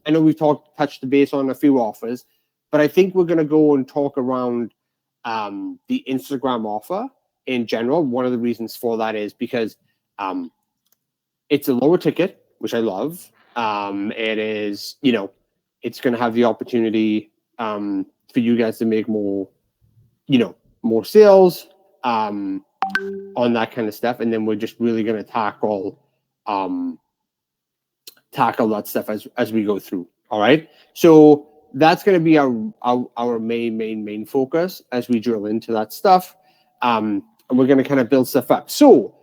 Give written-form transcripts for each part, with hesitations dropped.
I know we've touched the base on a few offers, but I think we're going to go and talk around the Instagram offer in general. One of the reasons for that is because it's a lower ticket, which I love. It is, it's going to have the opportunity for you guys to make more, more sales on that kind of stuff. And then we're just really going to tackle that stuff as we go through. All right. So that's going to be our main focus as we drill into that stuff. And we're going to kind of build stuff up. So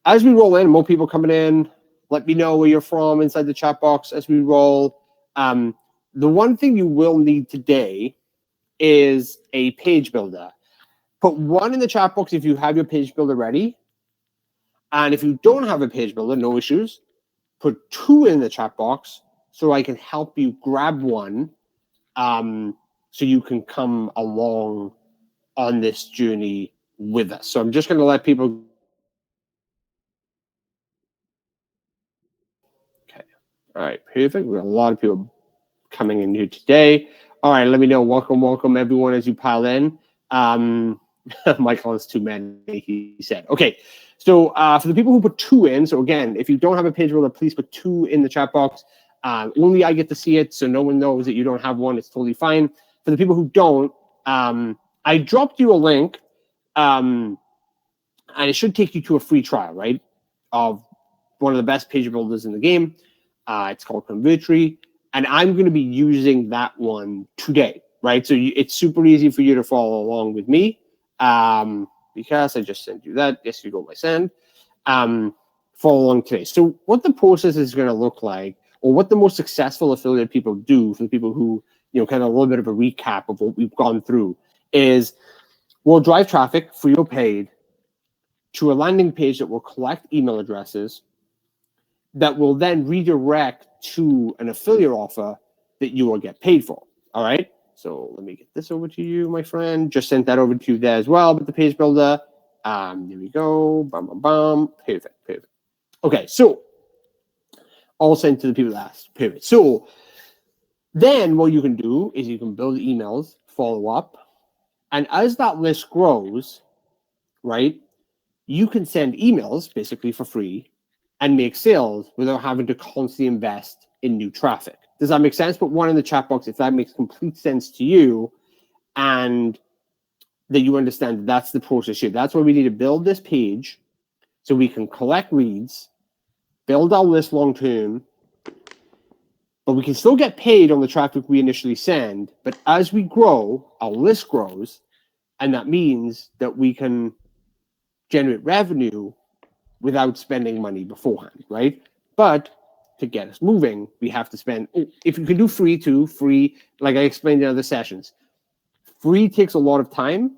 as we roll in, more people coming in, let me know where you're from inside the chat box as we roll. The one thing you will need today is a page builder. Put one in the chat box if you have your page builder ready. And if you don't have a page builder, no issues. Put two in the chat box so I can help you grab one so you can come along on this journey with us. So I'm just going to let people. Okay. All right. Perfect. We got a lot of people coming in here today. All right. Let me know. Welcome, everyone, as you pile in. Michael has too many, he said. Okay. So for the people who put two in, so again, if you don't have a page builder, please put two in the chat box. Only I get to see it, so no one knows that you don't have one. It's totally fine. For the people who don't, I dropped you a link, and it should take you to a free trial, right, of one of the best page builders in the game. It's called Convertry, and I'm going to be using that one today, right? So it's super easy for you to follow along with me because I just sent you that. Yes, you go by send. Follow along today. So what the process is going to look like, or what the most successful affiliate people do, for the people who, kind of a little bit of a recap of what we've gone through, is we'll drive traffic, free or paid, to a landing page that will collect email addresses that will then redirect to an affiliate offer that you will get paid for. All right. So let me get this over to you, my friend. Just sent that over to you there as well with the page builder. There we go. Bam, bam, bam. Perfect. Okay. So all sent to the people that asked. Perfect. So then what you can do is you can build emails, follow up. And as that list grows, right, you can send emails basically for free and make sales without having to constantly invest in new traffic. Does that make sense? Put one in the chat box if that makes complete sense to you and that you understand that's the process here. That's why we need to build this page so we can collect leads, build our list long-term, but we can still get paid on the traffic we initially send. But as we grow, our list grows, and that means that we can generate revenue without spending money beforehand, right? But to get us moving, we have to spend. If you can do free too, free, like I explained in other sessions, free takes a lot of time.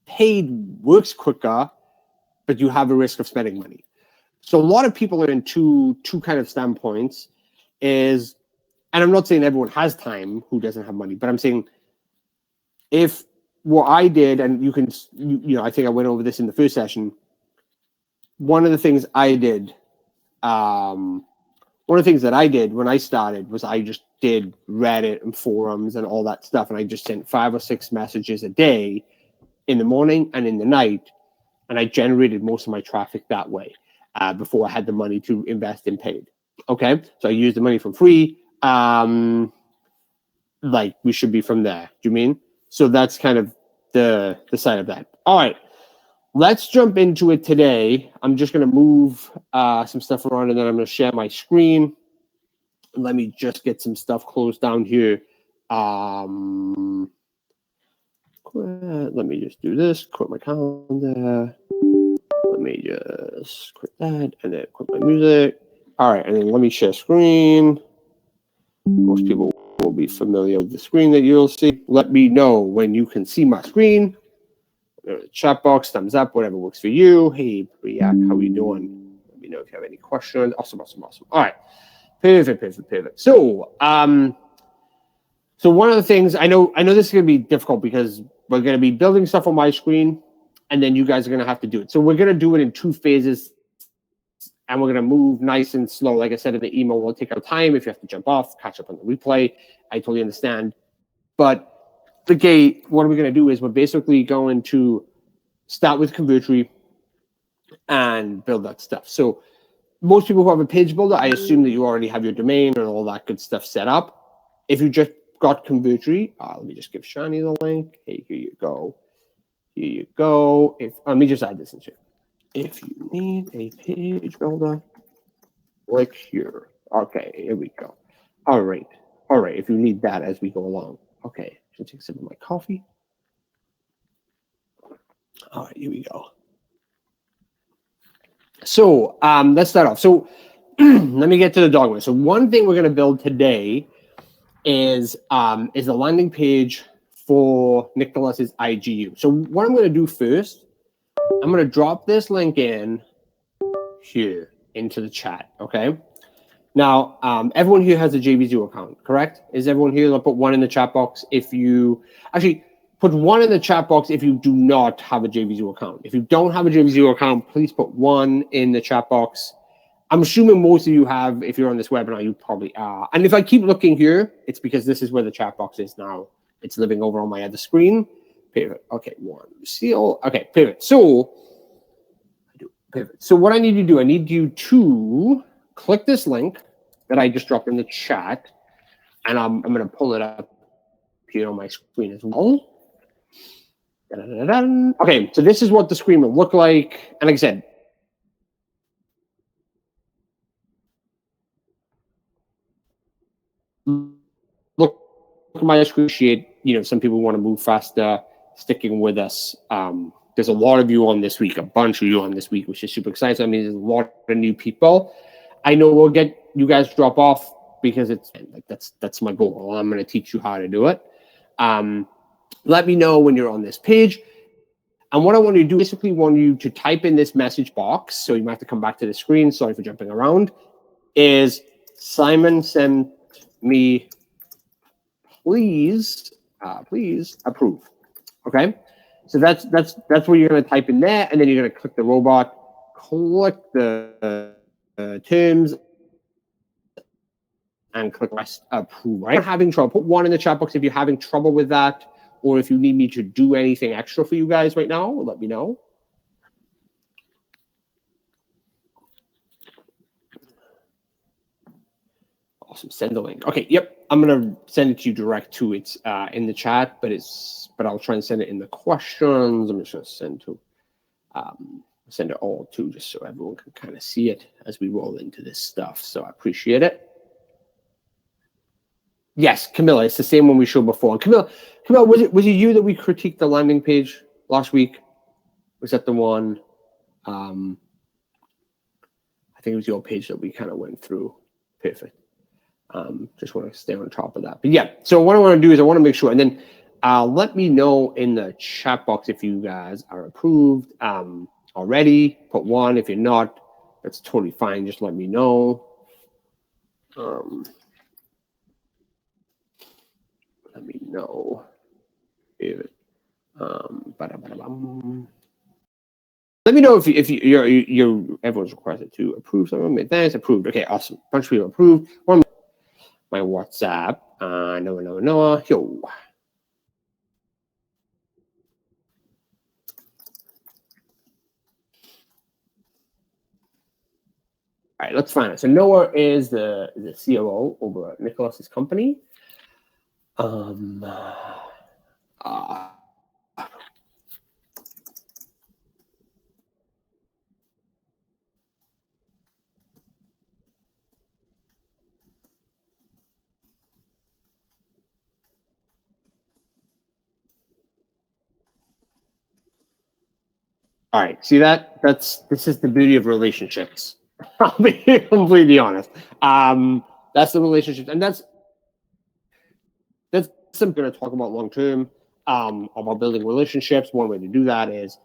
Paid works quicker, but you have a risk of spending money. So a lot of people are in two kind of standpoints. And I'm not saying everyone has time who doesn't have money, but I'm saying if what I did, and I think I went over this in the first session. One of the things I did, when I started was I just did Reddit and forums and all that stuff. And I just sent 5 or 6 messages a day in the morning and in the night. And I generated most of my traffic that way before I had the money to invest in paid. Okay. So I used the money from free. Like we should be from there. Do you mean? So that's kind of the side of that. All right. Let's jump into it today. I'm just going to move some stuff around and then I'm going to share my screen. Let me just get some stuff closed down here. Let me just do this. Quit my calendar. Let me just quit that and then quit my music. All right. And then let me share screen. Most people will be familiar with the screen that you'll see. Let me know when you can see my screen. Chat box, thumbs up, whatever works for you. Hey, Priyak, how are you doing? Let me know if you have any questions. Awesome. All right. Perfect. So, so one of the things I know this is going to be difficult because we're going to be building stuff on my screen and then you guys are going to have to do it. So we're going to do it in 2 phases and we're going to move nice and slow. Like I said in the email, we'll take our time. If you have to jump off, catch up on the replay, I totally understand. But the gate, what we're going to do is we're basically going to start with Convertry and build that stuff. So most people who have a page builder, I assume that you already have your domain and all that good stuff set up. If you just got Convertry, let me just give Shani the link. Hey, here you go. Here you go. Let me just add this in here. If you need a page builder, click here. Okay, here we go. All right. If you need that as we go along. Okay, should take some of my coffee. All right, here we go. So let's start off. So let me get to the dogma. So one thing we're going to build today is a landing page for Nicholas's IGU. So what I'm going to do first, I'm going to drop this link in here into the chat. Okay. Now, everyone here has a JVZoo account, correct? Is everyone here? I'll put one in the chat box. If you actually put one in the chat box, if you do not have a JVZoo account. If you don't have a JVZoo account, please put one in the chat box. I'm assuming most of you have. If you're on this webinar, you probably are. And if I keep looking here, it's because this is where the chat box is now. It's living over on my other screen. Pivot. Okay, one seal. Okay, pivot. So pivot. So what I need you to do, I need you to click this link that I just dropped in the chat, and I'm going to pull it up here on my screen as well. Okay, so this is what the screen will look like. And like I said, look at my screen. Some people want to move faster, sticking with us. There's a lot of you on this week, a bunch of you on this week, which is super exciting. I mean, there's a lot of new people. I know we'll get you guys drop off because it's like that's my goal. I'm going to teach you how to do it. Let me know when you're on this page. And what I want you to do, basically want you to type in this message box. So you might have to come back to the screen. Sorry for jumping around. Is Simon sent me, please approve. Okay. So that's what you're going to type in there. And then you're going to click the robot, click the terms, and click rest approve. Right? If you're having trouble, put one in the chat box if you're having trouble with that, or if you need me to do anything extra for you guys right now, let me know. Awesome. Send the link. Okay. Yep. I'm gonna send it to you direct to it's in the chat, but I'll try and send it in the questions. I'm just gonna send it all to just so everyone can kind of see it as we roll into this stuff. So I appreciate it. Yes, Camilla, it's the same one we showed before. Camilla, was it you that we critiqued the landing page last week? Was that the one? I think it was your page that we kind of went through. Perfect. Just want to stay on top of that. But yeah, so what I want to do is I want to make sure, and then let me know in the chat box if you guys are approved already. Put one. If you're not, that's totally fine. Just let me know. Let me know. Let me know if you're everyone's requested to approve something. Thanks, approved. Okay, awesome. Bunch of people approved. One, my WhatsApp. Noah. Yo. All right, let's find it. So Noah is the COO over at Nicholas's company. All right, see that? This is the beauty of relationships. I'll be completely honest. That's the relationship, and that's something I'm going to talk about long term. About building relationships. One way to do that is,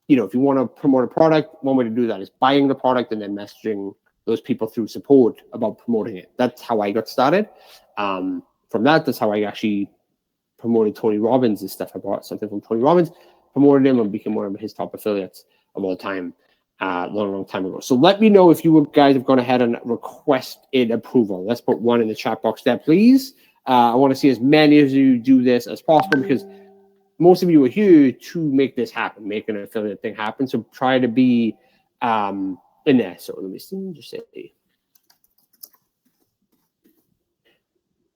if you want to promote a product, one way to do that is buying the product and then messaging those people through support about promoting it. That's how I got started. From that's how I actually promoted Tony Robbins' stuff. I bought something from Tony Robbins, promoted him, and became one of his top affiliates of all time. long time ago. So let me know if you guys have gone ahead and requested approval. Let's put one in the chat box there, please. I want to see as many of you do this as possible because most of you are here to make this happen, make an affiliate thing happen. So try to be in there. So let me see, just say,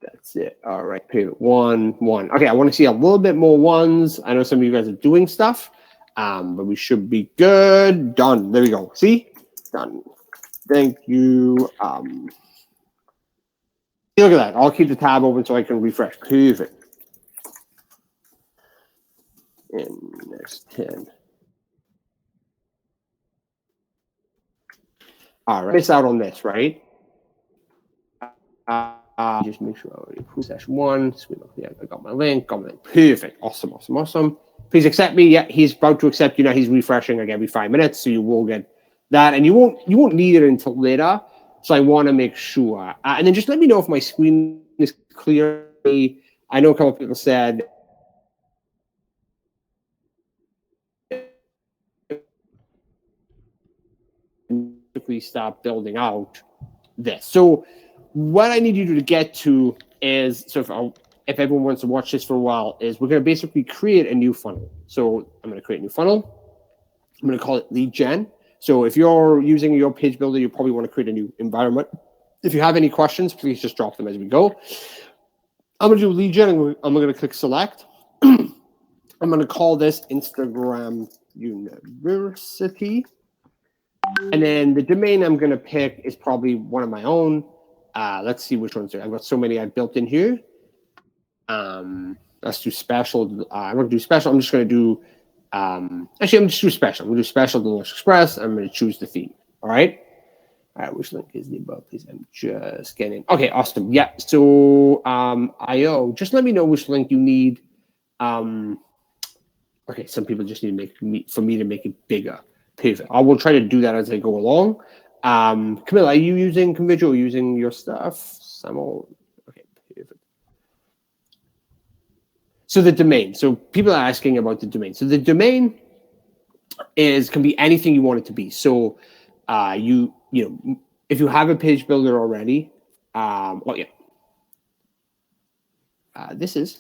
that's it. All right, pivot one. Okay, I want to see a little bit more ones. I know some of you guys are doing stuff, but we should be good. Done. There we go. See? Done. Thank you. Look at that. I'll keep the tab open so I can refresh. Perfect. And next 10. All right. Miss out on this, right? Just make sure I already approve session 1. Sweet. Yeah, I got my link. Perfect. Awesome. Please accept me. Yeah, he's about to accept you now. He's refreshing like every 5 minutes, so you will get that, and you won't need it until later. So I want to make sure. And then just let me know if my screen is clear. I know a couple of people said stop building out this. So what I need you to get to is, so if everyone wants to watch this for a while, is we're going to basically create a new funnel. So I'm going to create a new funnel. I'm going to call it lead gen. So if you're using your page builder, you probably want to create a new environment. If you have any questions, please just drop them as we go. I'm going to do lead gen, and I'm going to click select. I'm going to call this Instagram University. And then the domain I'm going to pick is probably one of my own. Let's see which ones. I've got so many I've built in here. Let's do special. I'm going to do special. I'm just going to do, actually, I'm just do special. I'm going to do special Delicious Express. I'm going to choose the theme. All right. Which link is the above, please? I'm just getting. Okay, awesome. Yeah. So, IO, just let me know which link you need. Okay, some people just need to for me to make it bigger. Perfect. I will try to do that as I go along. Camilla, are you using Convivial or using your stuff? Okay, perfect. So the domain. So people are asking about the domain. So the domain can be anything you want it to be. So you know, if you have a page builder already, this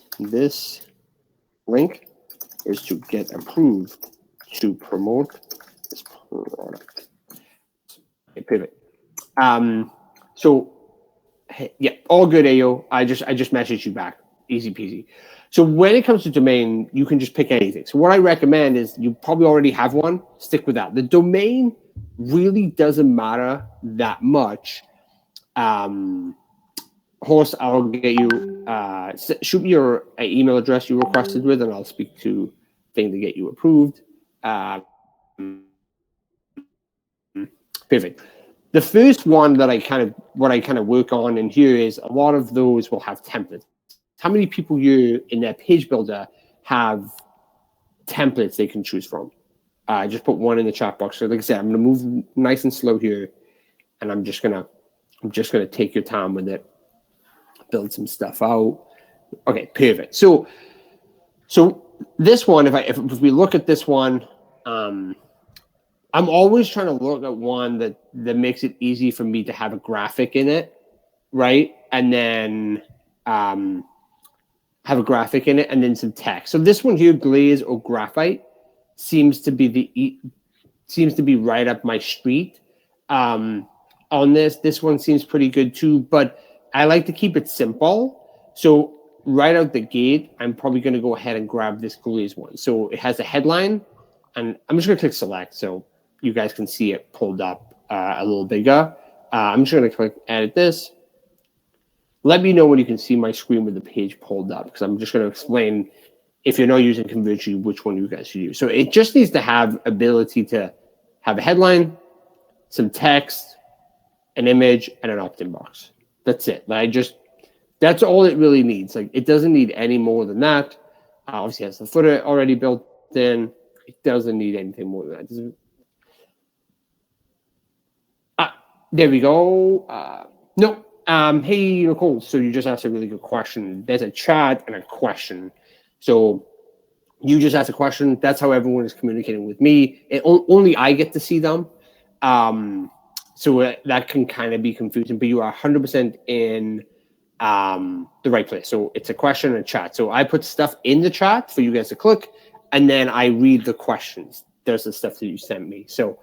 link is to get approved to promote this product. Okay, pivot. So yeah, all good, AO. I just messaged you back. Easy peasy. So when it comes to domain, you can just pick anything. So what I recommend is you probably already have one. Stick with that. The domain really doesn't matter that much. Horse, I'll get you. Shoot me your email address you requested with, and I'll speak to thing to get you approved. Perfect. The first one that I kind of work on in here is a lot of those will have templates. How many people you in their page builder have templates they can choose from? I just put one in the chat box. So like I said, I'm gonna move nice and slow here, and I'm just gonna take your time with it, build some stuff out. Okay, perfect. So this one, if we look at this one, I'm always trying to look at one that makes it easy for me to have a graphic in it, right? And then have a graphic in it, and then some text. So this one here, glaze or graphite, seems to be right up my street. On this one seems pretty good too, but I like to keep it simple. So right out the gate, I'm probably going to go ahead and grab this glaze one. So it has a headline, and I'm just going to click select so you guys can see it pulled up a little bigger. I'm just going to click edit this. Let me know when you can see my screen with the page pulled up, because I'm just going to explain, if you're not using Convivial, which one you guys should use. So it just needs to have ability to have a headline, some text, an image, and an opt-in box. That's it. That's all it really needs. Like, it doesn't need any more than that. Obviously, it has the footer already built in. It doesn't need anything more than that. There we go. No. Hey, Nicole. So you just asked a really good question. There's a chat and a question. So You just ask a question. That's how everyone is communicating with me. Only I get to see them. So that can kind of be confusing, but you are 100% in the right place. So it's a question and a chat. So I put stuff in the chat for you guys to click, and then I read the questions. There's the stuff that you sent me. So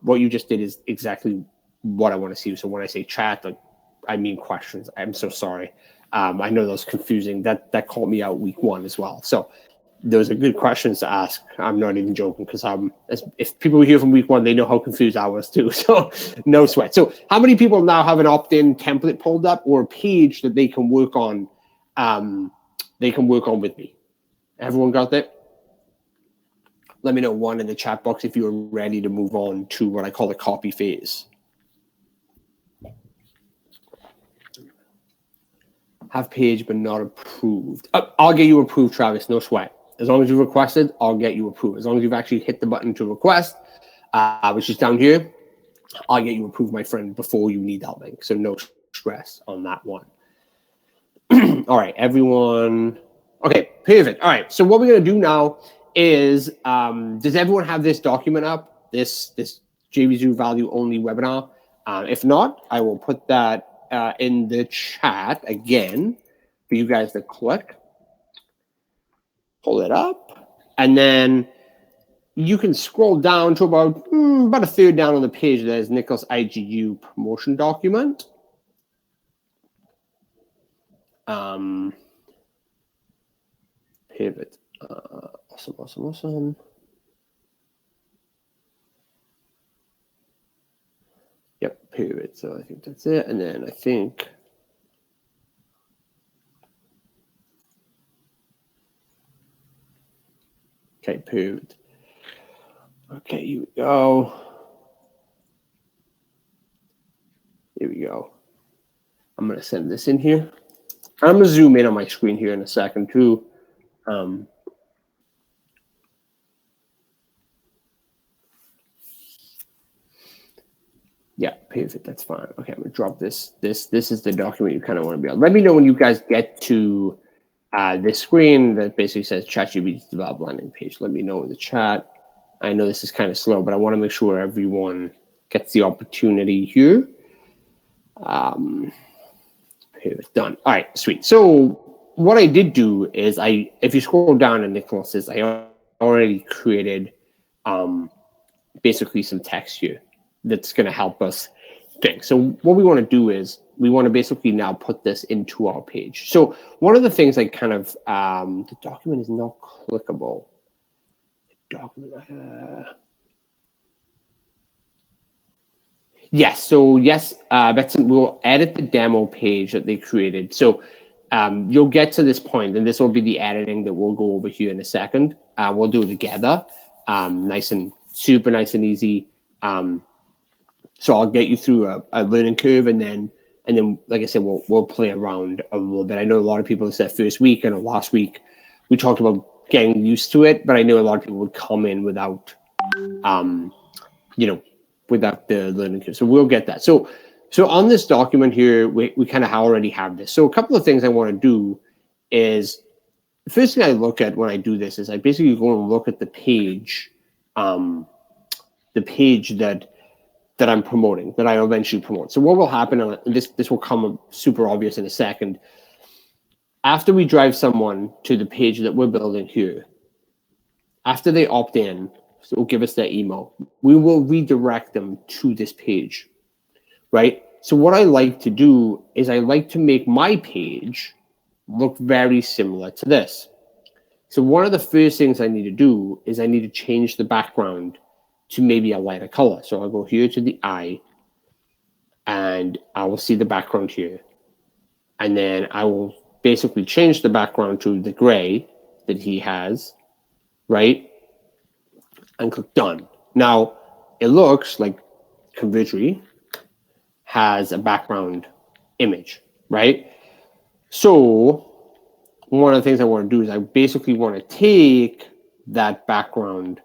what you just did is exactly what I want to see. So when I say chat, like, I mean questions. I'm so sorry. I know that was confusing. That caught me out week 1 as well. So those are good questions to ask. I'm not even joking, because if people were here from week 1, they know how confused I was too. So no sweat. So how many people now have an opt-in template pulled up or a page that they can work on? They can work on with me. Everyone got that? Let me know one in the chat box if you're ready to move on to what I call the copy phase. Have page but not approved. I'll get you approved, Travis. No sweat. As long as you requested, I'll get you approved. As long as you've actually hit the button to request, which is down here, I'll get you approved, my friend, before you need that link. So no stress on that one. All right, everyone. Okay, perfect. All right, so what we're going to do now is, does everyone have this document up, this JVZoo value only webinar? If not, I will put that in the chat again for you guys to click. Pull it up, and then you can scroll down to about a third down on the page. There's Nicholas IGU promotion document. Pivot. Awesome. Yep, pivot. So I think that's it. And then I think okay, pivot. Okay, here we go. Here we go. I'm going to send this in here. I'm going to zoom in on my screen here in a second too. Yeah, perfect. That's fine. Okay, I'm going to drop this. This is the document you kind of want to be on. Let me know when you guys get to this screen that basically says ChatGPT develop landing page. Let me know in the chat. I know this is kind of slow, but I want to make sure everyone gets the opportunity here. Done. All right, sweet. So what I did do is if you scroll down to Nicholas's, I already created basically some text here that's going to help us think. So what we want to do is we want to basically now put this into our page. So one of the things I kind of, the document is not clickable. Yes. So yes, we'll edit the demo page that they created. So you'll get to this point, and this will be the editing that we'll go over here in a second. We'll do it together, nice and super nice and easy. So I'll get you through a learning curve, and then like I said, we'll play around a little bit. I know a lot of people said first week and last week we talked about getting used to it, but I know a lot of people would come in without, without the learning curve. So we'll get that. So on this document here, we kind of already have this. So a couple of things I want to do is, the first thing I look at when I do this is I basically go and look at the page that I'm promoting, that I eventually promote. So what will happen, and this will come super obvious in a second, after we drive someone to the page that we're building here, after they opt in, so it'll give us their email, we will redirect them to this page, right? So what I like to do is I like to make my page look very similar to this. So one of the first things I need to do is I need to change the background to maybe a lighter color. So I'll go here to the eye, and I will see the background here. And then I will basically change the background to the gray that he has, right? And click done. Now, it looks like Convergery has a background image, right? So one of the things I want to do is I basically want to take that background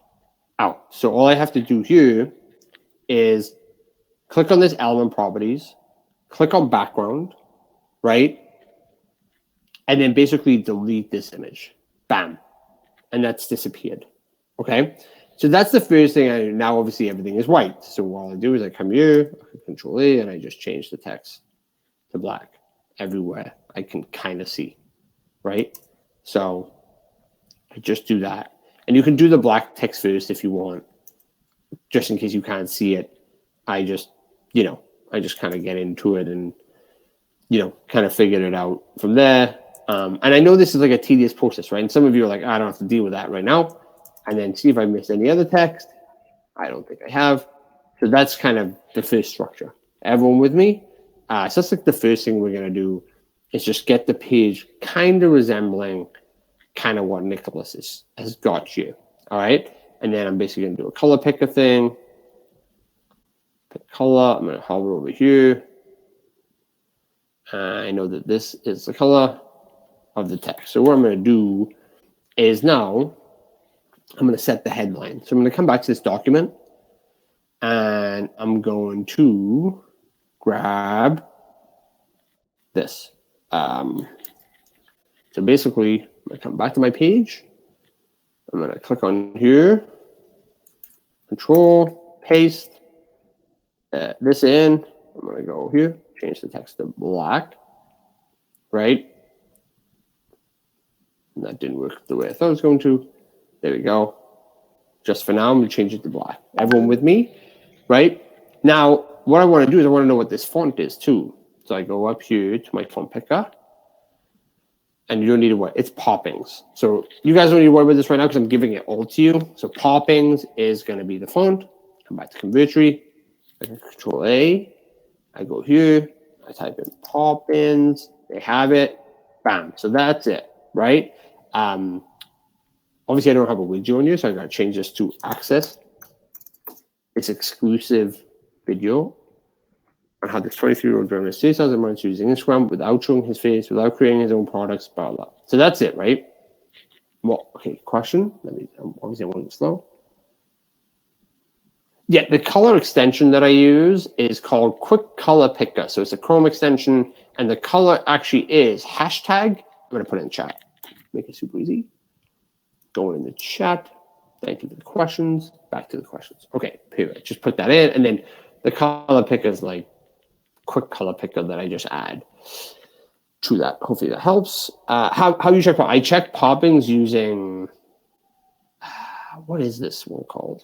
out. So all I have to do here is click on this element properties, click on background, right? And then basically delete this image. Bam. and that's disappeared. Okay, so that's the first thing I do. Now obviously everything is white. So all I do is I come here, Control A, and I just change the text to black everywhere I can kind of see, right? So I just do that. And you can do the black text first if you want, just in case you can't see it. I just kind of get into it and, kind of figured it out from there. And I know this is like a tedious process, right? And some of you are like, I don't have to deal with that right now. And then see if I missed any other text. I don't think I have. So that's kind of the first structure. Everyone with me? So that's like the first thing we're going to do is just get the page kind of resembling kind of what Nicholas has got here. All right. And then I'm basically going to do a color picker thing. Pick color. I'm going to hover over here. I know that this is the color of the text. So what I'm going to do is now I'm going to set the headline. So I'm going to come back to this document and I'm going to grab this. So basically, I'm going to come back to my page. I'm going to click on here, Control, paste this in. I'm going to go here, change the text to black, right? And that didn't work the way I thought it was going to. There we go. Just for now, I'm going to change it to black. Everyone with me, right? Now, what I want to do is I want to know what this font is too. So I go up here to my font picker. And you don't need to worry. It's Poppings. So you guys don't need to worry about this right now because I'm giving it all to you. So Poppings is going to be the font. Come back to Convertry. I can Control A. I go here. I type in Poppins. They have it. Bam. So that's it, right? Obviously, I don't have a widget on here, so I got to change this to Access. It's exclusive video on how this 23-year-old drummer stays as a man using Instagram without showing his face, without creating his own products, blah, blah. So that's it, right? Well, okay, question. Obviously, I want it slow. Yeah, the color extension that I use is called Quick Color Picker. So it's a Chrome extension, and the color actually is hashtag. I'm going to put it in chat. Make it super easy. Going in the chat. Thank you for the questions. Back to the questions. Okay, perfect. Just put that in, and then the color picker is like quick color picker that I just add to that. Hopefully that helps. How you check? I check Poppings using what is this one called?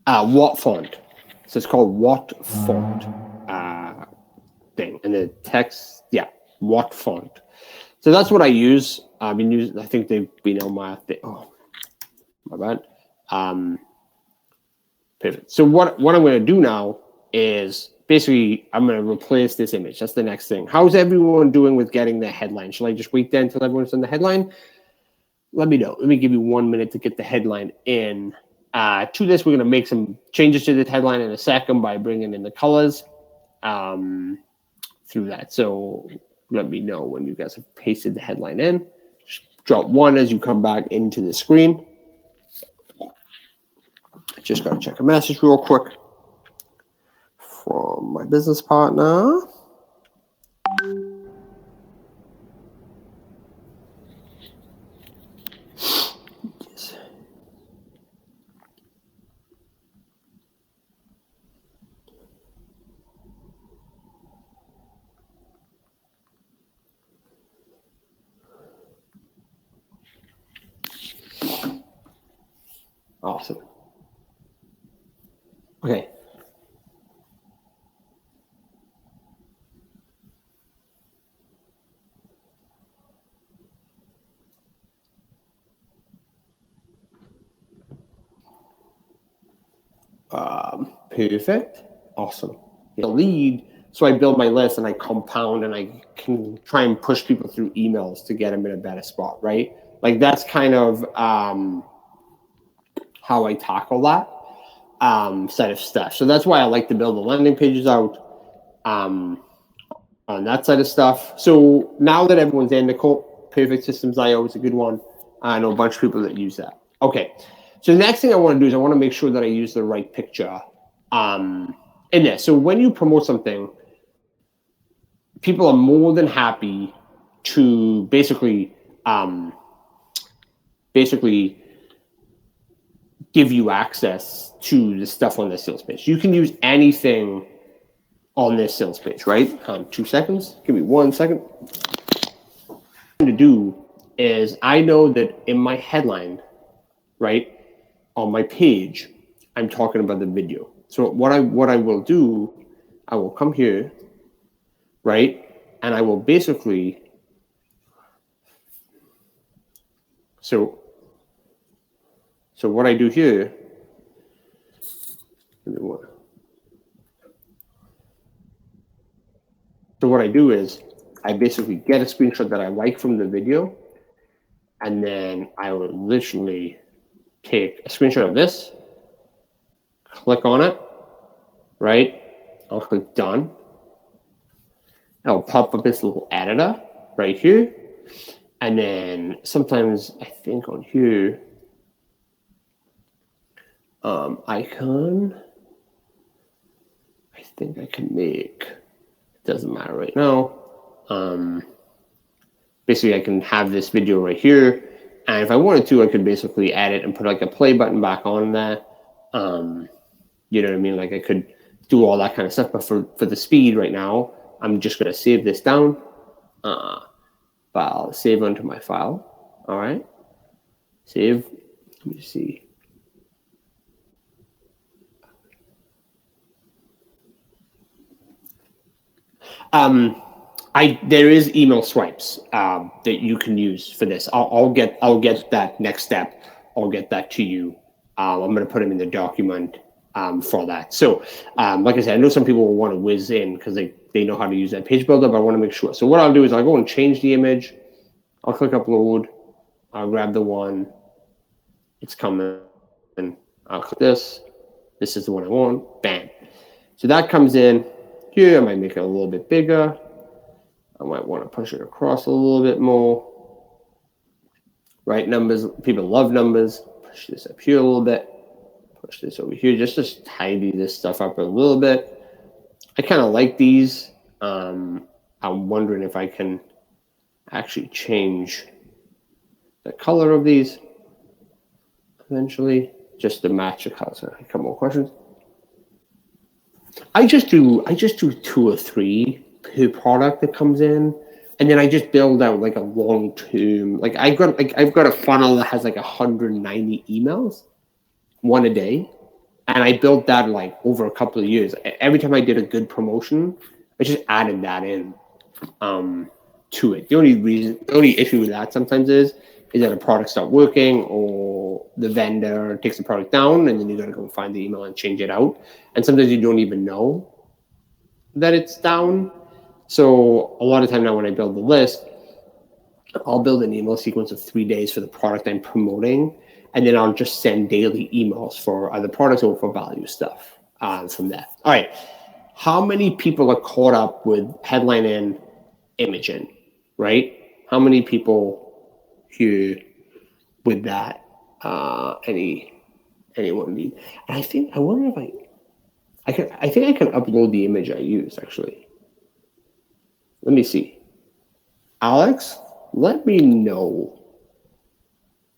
What font? So it's called what font thing, and the text, yeah, what font. So that's what I use. I've been using. I think they've been on my thing. Oh, my bad. Perfect. So what I'm going to do now is basically I'm going to replace this image. That's the next thing. How's everyone doing with getting the headline? Shall I just wait there until everyone's done the headline? Let me know. Let me give you 1 minute to get the headline in. To this, we're going to make some changes to the headline in a second by bringing in the colors through that. So let me know when you guys have pasted the headline in. Just drop 1 as you come back into the screen. Just got to check a message real quick from my business partner. Yes. Awesome. Okay. Perfect. Awesome. The lead. So I build my list and I compound and I can try and push people through emails to get them in a better spot, right? Like that's kind of how I tackle that set of stuff. So that's why I like to build the landing pages out on that side of stuff. So now that everyone's in, Nicole, Perfect Systems IO is a good one. I know a bunch of people that use that. Okay. So the next thing I want to do is I want to make sure that I use the right picture in there. So when you promote something, people are more than happy to basically basically give you access to the stuff on the sales page. You can use anything on this sales page, right? 2 seconds. Give me 1 second. What I'm going to do is I know that in my headline, right, on my page, I'm talking about the video. So what I will do, I will come here, right, and I will basically, so what I do here, so what I do is I basically get a screenshot that I like from the video, and then I will literally take a screenshot of this, click on it, right? I'll click done. I'll pop up this little editor right here. And then sometimes I think on here, icon, I think I can make, it doesn't matter right now. Basically I can have this video right here. And if I wanted to, I could basically add it and put like a play button back on there. You know what I mean? Like I could do all that kind of stuff, but for the speed right now, I'm just gonna save this down. File, save onto my file. All right, save. Let me see. There is email swipes that you can use for this. I'll get that next step. I'll get that to you. I'm going to put them in the document for that. So, like I said, I know some people will want to whiz in because they know how to use that page builder, but I want to make sure. So what I'll do is I'll go and change the image. I'll click upload. I'll grab the one. It's coming. I'll click this. This is the one I want. Bam. So that comes in here. I might make it a little bit bigger. I might want to push it across a little bit more. Right, numbers. People love numbers. Push this up here a little bit. Push this over here. Just tidy this stuff up a little bit. I kind of like these. I'm wondering if I can actually change the color of these eventually, just to match the color. So a couple more questions. I just do 2 or 3 per product that comes in, and then I just build out like a long term. Like I've got a funnel that has like 190 emails, one a day, and I built that like over a couple of years. Every time I did a good promotion, I just added that in to it. The only issue with that sometimes is that a product stopped working or the vendor takes the product down, and then you got to go find the email and change it out. And sometimes you don't even know that it's down. So a lot of time now when I build the list, I'll build an email sequence of 3 days for the product I'm promoting, and then I'll just send daily emails for other products or for value stuff from that. All right. How many people are caught up with headline in, image in, right? How many people here with that? Anyone need? And I wonder if I think I can upload the image I use actually. Let me see. Alex, let me know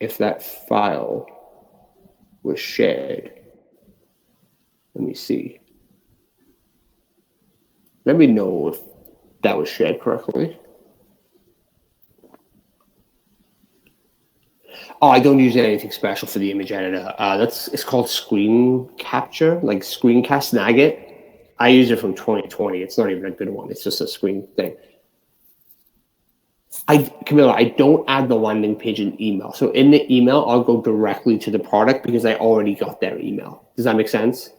if that file was shared. Let me see. Let me know if that was shared correctly. Oh, I don't use anything special for the image editor. It's called Screen Capture, like Screencast Snagit. I use it from 2020. It's not even a good one. It's just a screen thing. Camilla, I don't add the landing page in email. So in the email, I'll go directly to the product because I already got their email. Does that make sense?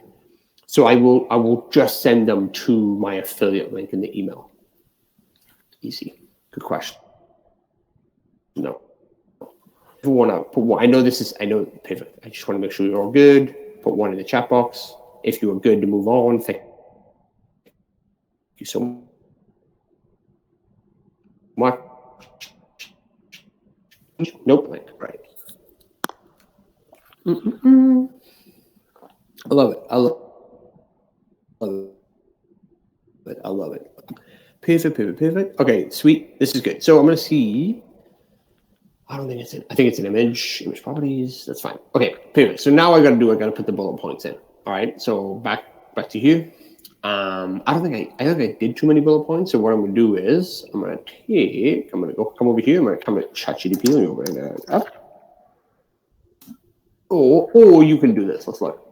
So I will just send them to my affiliate link in the email. Easy. Good question. No. If you want to put one, I know perfect. I just want to make sure you're all good. Put 1 in the chat box. If you are good to move on, thank you so much. Nope, link, right. I love it. I love it. Perfect. Okay, sweet. This is good. So I'm going to see I don't think I think it's an image properties. That's fine. Okay, anyway, so now I got to put the bullet points in. All right, so back to here. I don't think I did too many bullet points. So what I'm gonna do is I'm gonna come over here. I'm gonna come at ChatGPT. Let me open it up. Or you can do this. Let's look.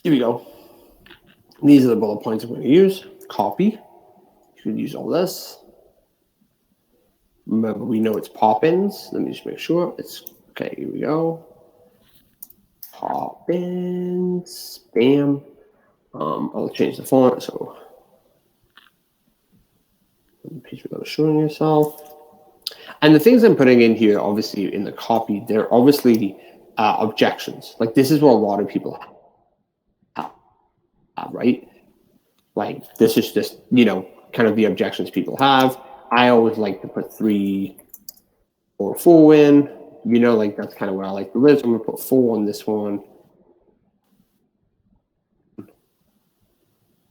Here we go. These are the bullet points I'm going to use. Copy. You can use all this. Remember, we know it's pop-ins. Let me just make sure. It's okay. Here we go. Pop-ins. Bam. I'll change the font. So, page without showing yourself. And the things I'm putting in here, obviously, in the copy, they're obviously objections. Like, this is what a lot of people have. Right? Like, this is just, kind of the objections people have. I always like to put 3 or 4 in, like that's kind of where I like the list. I'm going to put 4 on this one.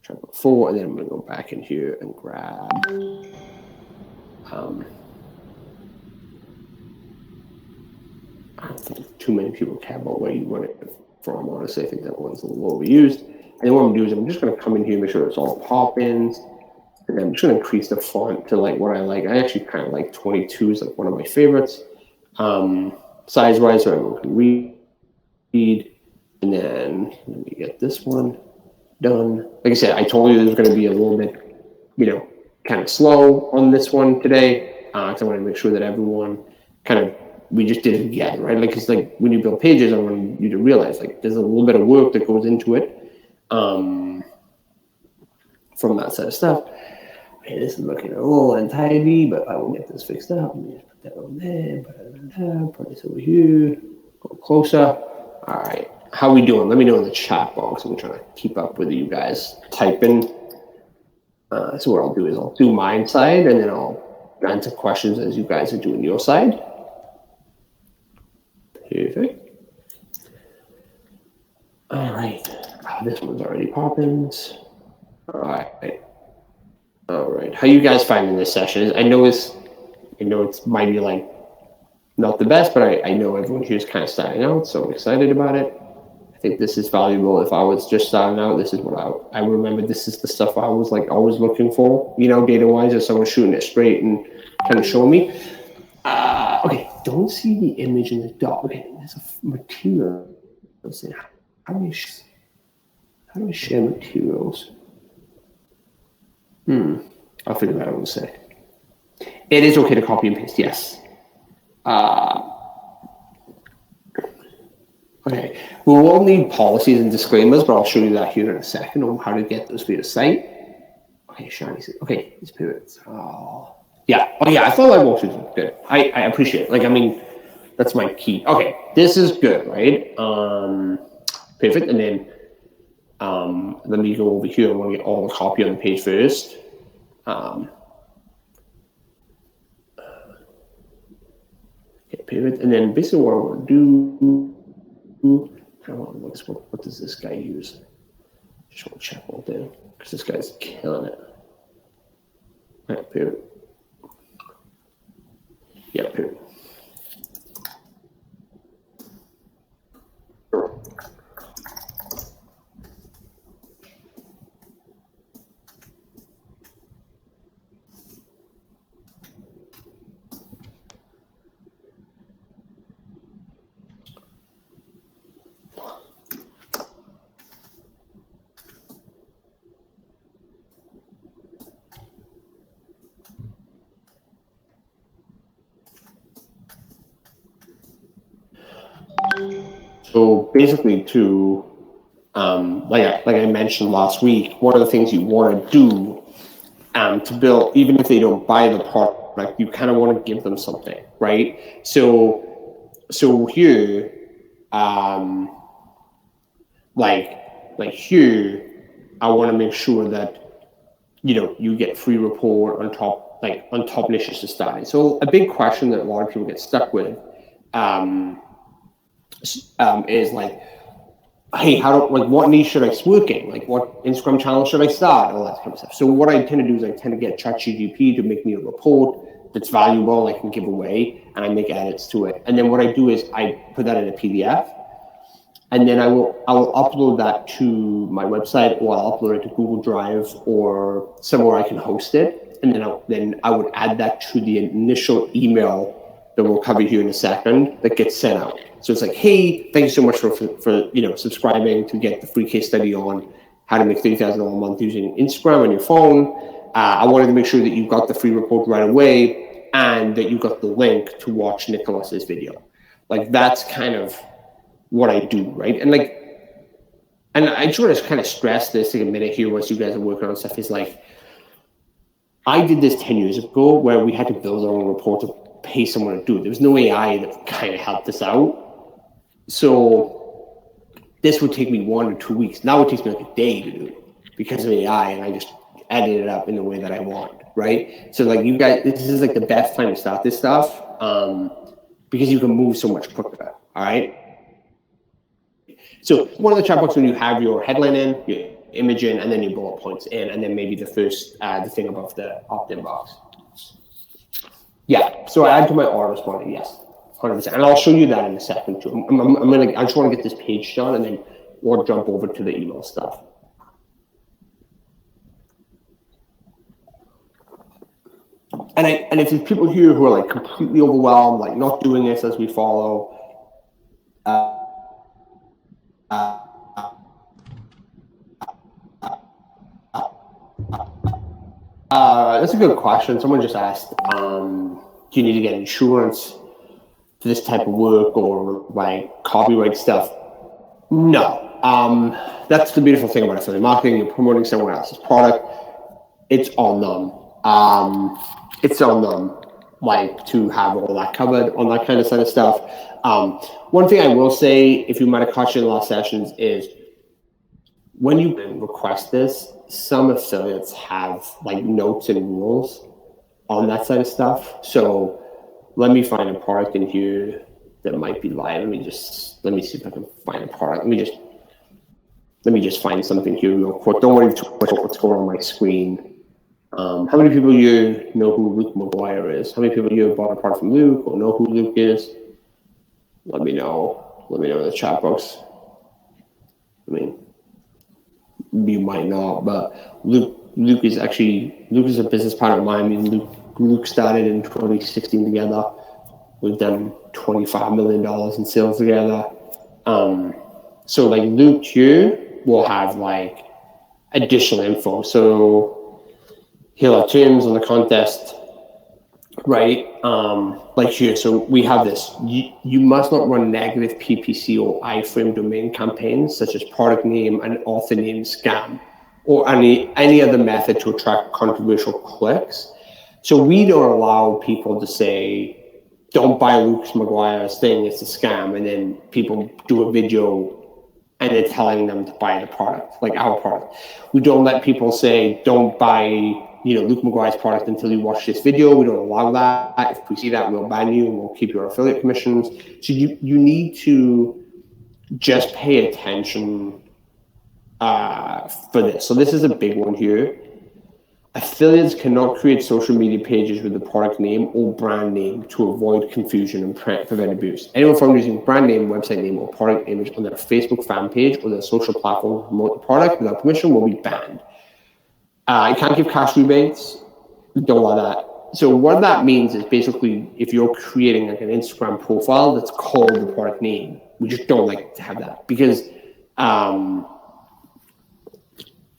Try to put 4, and then I'm going to go back in here and grab, I don't think too many people care about where you want it from, honestly. I think that one's a little overused. And then what I'm going to do is I'm just going to come in here and make sure it's all pop-ins. And then I'm just going to increase the font to like what I like. I actually kind of like 22 is like one of my favorites. Size-wise, so everyone can read. And then let me get this one done. Like I said, I told you there's going to be a little bit, kind of slow on this one today. Because I want to make sure that everyone we just did it together, right? Like, it's like when you build pages, I want you to realize like there's a little bit of work that goes into it. From that side of stuff. Okay, this is looking a little untidy, but I will get this fixed up. Let me just put that on there, put this over here, go closer. All right, how are we doing? Let me know in the chat box. I'm trying to keep up with you guys typing. So what I'll do is I'll do my side, and then I'll answer questions as you guys are doing your side. Perfect. All right. This one's already popping. All right. How you guys finding this session? I know it's might be like not the best, but I know everyone here is kind of starting out, so I'm excited about it. I think this is valuable. If I was just starting out, this is what I remember. This is the stuff I was like always looking for, data-wise, as someone shooting it straight and kind of showing me. Okay, don't see the image in the doc. Okay, there's a material. How do I share materials? I'll figure that out in a sec. It is okay to copy and paste, yes. Okay, we will need policies and disclaimers, but I'll show you that here in a second on how to get those for your site. Okay, shiny. Okay, these pivots. Oh, yeah. Oh, yeah. I thought that walkthrough was good. I appreciate it. Like, I mean, that's my key. Okay, this is good, right? Perfect. And then let me go over here. I want to get all the copy on the page first. Okay, pivot, and then basically what I want to do. What does this guy use? Just want to check one thing because this guy's killing it. All right, pivot. Yeah, pivot. So basically, like I mentioned last week, one of the things you want to do to build, even if they don't buy the product, you kind of want to give them something, right? So here, like here, I want to make sure that you get free report on top niches to start. So a big question that a lot of people get stuck with. Is like, hey, what niche should I work in? Like, what Instagram channel should I start? All that kind of stuff. So what I tend to do is I tend to get ChatGPT to make me a report that's valuable I can give away, and I make edits to it. And then what I do is I put that in a PDF, and then I will upload that to my website, or I'll upload it to Google Drive or somewhere I can host it. And then I would add that to the initial email that we'll cover here in a second that gets sent out. So it's like, hey, thank you so much for subscribing to get the free case study on how to make $30,000 a month using Instagram on your phone. I wanted to make sure that you got the free report right away and that you got the link to watch Nicholas's video. Like, that's kind of what I do, right? And I just want to kind of stress this in a minute here once you guys are working on stuff, is like, I did this 10 years ago where we had to build our own report to pay someone to do it. There was no AI that kind of helped us out. So this would take me 1 or 2 weeks. Now it takes me like a day to do it because of AI, and I just edit it up in the way that I want, right? So like, you guys, this is like the best time to start this stuff because you can move so much quicker, all right? So one of the chat boxes, when you have your headline in, your image in, and then your bullet points in, and then maybe the first, the thing above the opt-in box. Yeah, so I add to my autoresponder, yes, 100%. And I'll show you that in a second too. I just want to get this page done, and then we'll jump over to the email stuff. And if there's people here who are like completely overwhelmed, like not doing this as we follow, that's a good question. Someone just asked, do you need to get insurance for this type of work or like copyright stuff? No. That's the beautiful thing about affiliate marketing. You're promoting someone else's product. It's on them. It's on them, like, to have all that covered on that kind of side of stuff. One thing I will say, if you might have caught in the last sessions, is when you request this, some affiliates have like notes and rules on that side of stuff. So let me find a product in here that might be live. Let me see if I can find a product. Let me just find something here real quick. Don't worry too much about what's going on my screen. How many people here know who Luke McGuire is? How many people here have bought a product from Luke or know who Luke is? Let me know. Let me know in the chat box. I mean, you might not, but Luke is a business partner of mine. I mean, Luke started in 2016 together. We've done $25 million in sales together. So like, Luke here will have like additional info. So he'll have terms on the contest, right? Like here, so we have this. You must not run negative PPC or iframe domain campaigns such as product name and author name scam or any other method to attract controversial clicks. So we don't allow people to say, don't buy Luke McGuire's thing, it's a scam, and then people do a video and they're telling them to buy the product, like our product. We don't let people say, don't buy Luke McGuire's product until you watch this video. We don't allow that. If we see that, we'll ban you and we'll keep your affiliate commissions. So you need to just pay attention for this. So this is a big one here. Affiliates cannot create social media pages with the product name or brand name to avoid confusion and prevent abuse. Anyone found using brand name, website name, or product image on their Facebook fan page or their social platform to promote the product without permission will be banned. You can't give cash rebates. Don't allow that. So what that means is basically if you're creating like an Instagram profile that's called the product name, we just don't like to have that because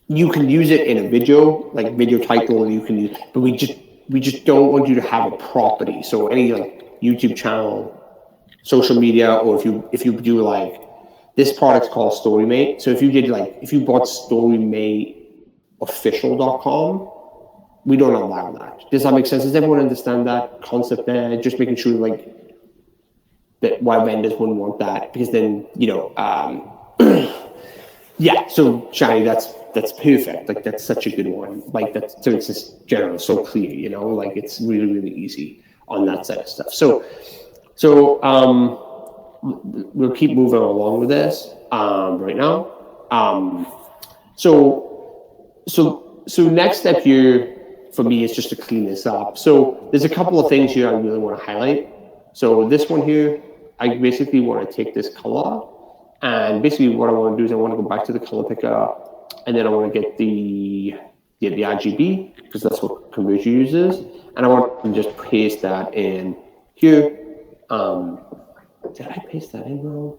you can use it in a video, like video title, you can use, but we just don't want you to have a property. So any like YouTube channel, social media, or if you do like this product's called StoryMate. So if you bought StoryMateOfficial.com, we don't allow that. Does that make sense? Does everyone understand that concept there? Just making sure like that why vendors wouldn't want that, because then yeah. So Shani, that's perfect. Like that's such a good one. Like that's so it's just general, so clear. Like it's really really easy on that side of stuff. So we'll keep moving along with this right now. So next step here for me, it's just to clean this up. So there's a couple of things here I really want to highlight. So this one here, I basically want to take this color, and basically what I want to do is I want to go back to the color picker, and then I want to get the RGB, because that's what Converge uses, and I want to just paste that in here. Did I paste that in wrong?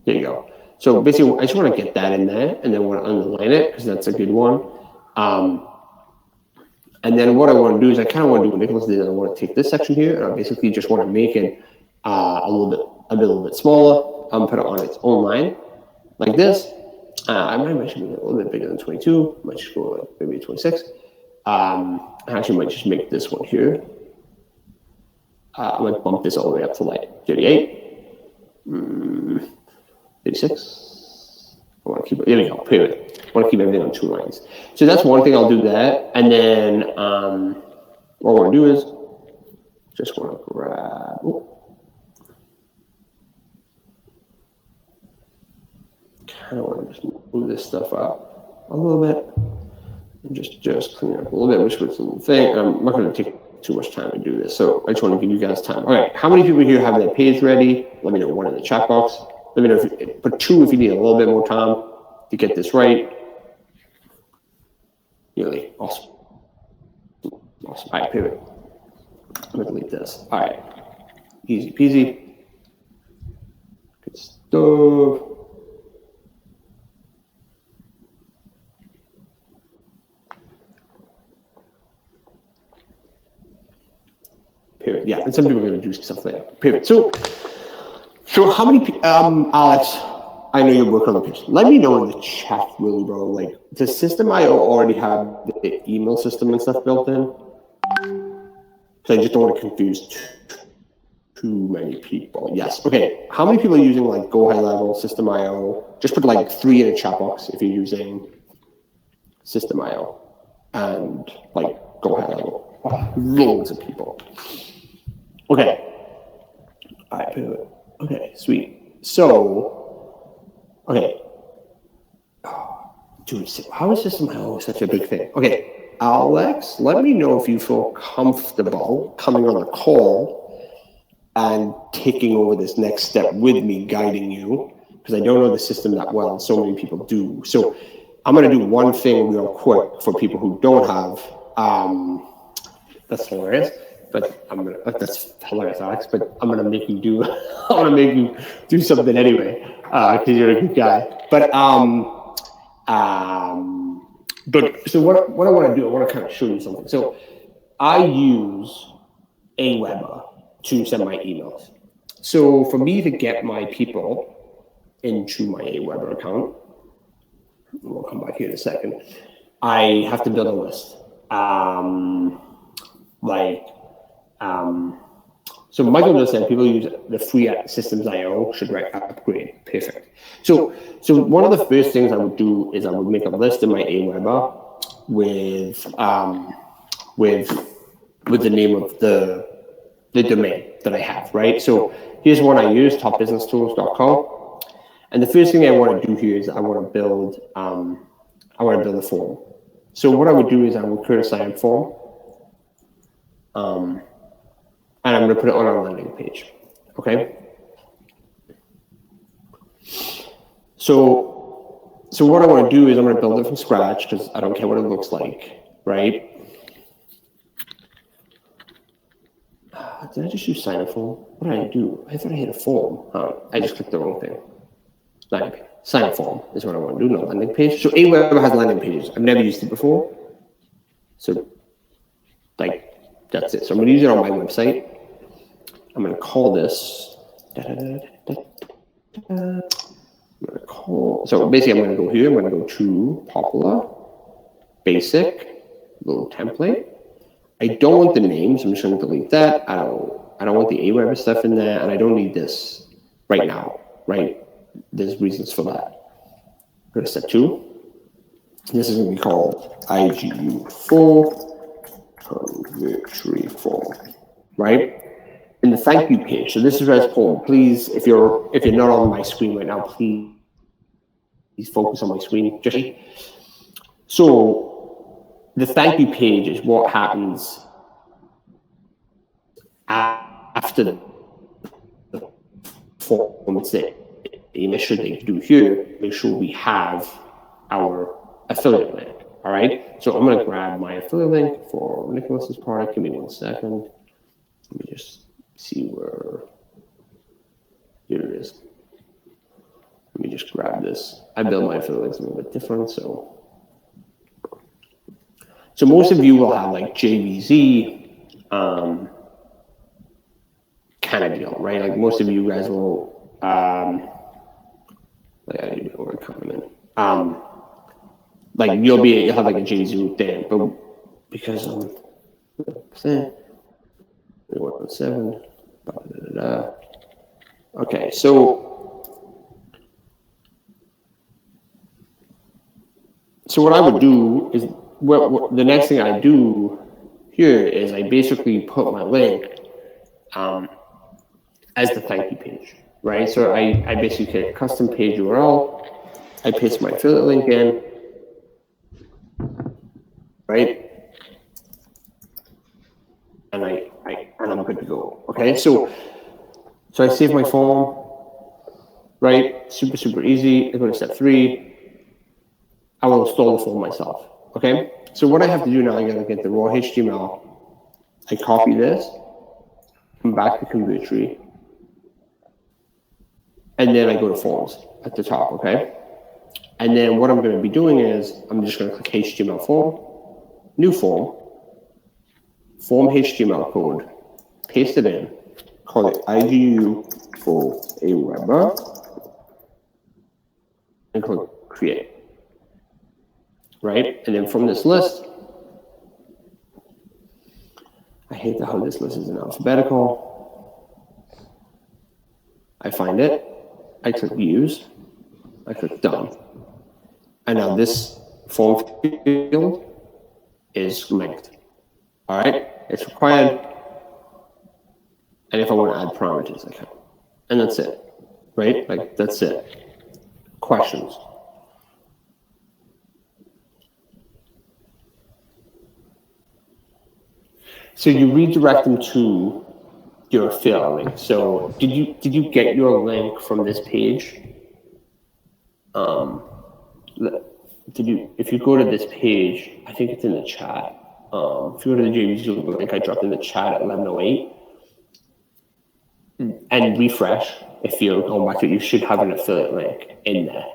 There you go. So basically, I just want to get that in there, and then I want to underline it, because that's a good one. And then what I want to do is I kind of want to do what Nicholas did. I want to take this section here, and I basically just want to make it a little bit smaller. Put it on its own line, like this. I might actually make it a little bit bigger than 22. I might just go like maybe 26. I actually might just make this one here. I might bump this all the way up to like 38, 36. I want to keep it. There we go. Period. I want to keep everything on 2 lines. So that's one thing I'll do that. And then what I want to do is just want to grab. Kind of want to just move this stuff up a little bit and just clean it up a little bit, which was the thing. I'm not going to take too much time to do this, so I just want to give you guys time. All right, how many people here have their page ready? Let me know, one in the chat box. Let me know but 2 if you need a little bit more time to get this right. Really awesome. Awesome. All right, pivot. I'm going to delete this. All right, easy peasy. Good stuff. Period. Yeah, and some people are going to do stuff later. Period. So how many people, Alex, I know you're working on the page. Let me know in the chat, really, bro. Like, does System.io already have the email system and stuff built in? Because I just don't want to confuse too many people. Yes. Okay. How many people are using like Go High Level, System.io? Just put like 3 in a chat box if you're using System.io and like Go High Level. Oh, loads of people. Okay. All right. Okay. Sweet. So, okay. Dude, how is System.io such a big thing? Okay, Alex, let me know if you feel comfortable coming on a call and taking over this next step with me, guiding you, because I don't know the system that well, and so many people do. So I'm going to do one thing real quick for people who don't have. That's hilarious. But that's hilarious, Alex. But I'm gonna make you do. I want to make you do something anyway, because you're a good guy. But so what I want to do, I want to kind of show you something. So I use Aweber to send my emails. So for me to get my people into my Aweber account, we'll come back here in a second. I have to build a list. So Michael just said people use the free Systems.io should upgrade. Perfect. So one of the first things I would do is I would make a list in my Aweber with the name of the domain that I have, right? So here's one I use, topbusinesstools.com. And the first thing I want to do here is I want to build a form. So what I would do is I would create a sign-up form. And I'm going to put it on our landing page, okay? So what I want to do is I'm going to build it from scratch because I don't care what it looks like, right? Did I just use sign-up form? What did I do? I thought I hit a form. I just clicked the wrong thing. Sign-up form is what I want to do, not landing page. So Aweber has landing pages. I've never used it before. So, that's it. So I'm going to use it on my website. I'm going to call this. So basically, I'm going to go here. I'm going to go to popular, basic, little template. I don't want the names. I'm just going to delete that. I don't want the Aweber stuff in there, and I don't need this right now. Right? There's reasons for that. Go to step 2. This is going to be called IGU4. Victory form, right? And the thank you page. So this is where it's pulled. Please, if you're not on my screen right now, please focus on my screen. So the thank you page is what happens after the form. It's the initial thing to do here. Make sure we have our affiliate link. All right. So I'm going to grab my affiliate link for Nicholas's product. Give me 1 second. Let me just see where. Here it is. Let me just grab this. I build my affiliate links a little bit different. So most of you will have like JVZ kind of deal, right? Like most of you guys will, like you'll have like a JVZ thing, but because I'm 1.7, okay, so what I would do is what the next thing I do here is I basically put my link as the thank you page, right? So I basically create a custom page URL. I paste my affiliate link in, right? And I'm good to go. Okay, so I save my form, right? Super easy. I go to step 3. I will install the form myself. Okay, so what I have to do now, I gotta get the raw HTML. I copy this, come back to Computer Tree, and then I go to forms at the top. Okay, and then what I'm going to be doing is I'm just going to click HTML form, new form HTML code, paste it in, call it IGU for a Weber, and click create. Right? And then from this list, I hate how this list is in alphabetical. I find it, I click use, I click done. And now this form field is linked. All right, it's required. And if I want to add parameters, I can. And that's it, right? Like that's it. Questions? So you redirect them to your affiliate link. So did you get your link from this page? If you go to this page, I think it's in the chat. If you go to the JVZ link I dropped in the chat at 11:08 and refresh, if you're going back to it, you should have an affiliate link in there.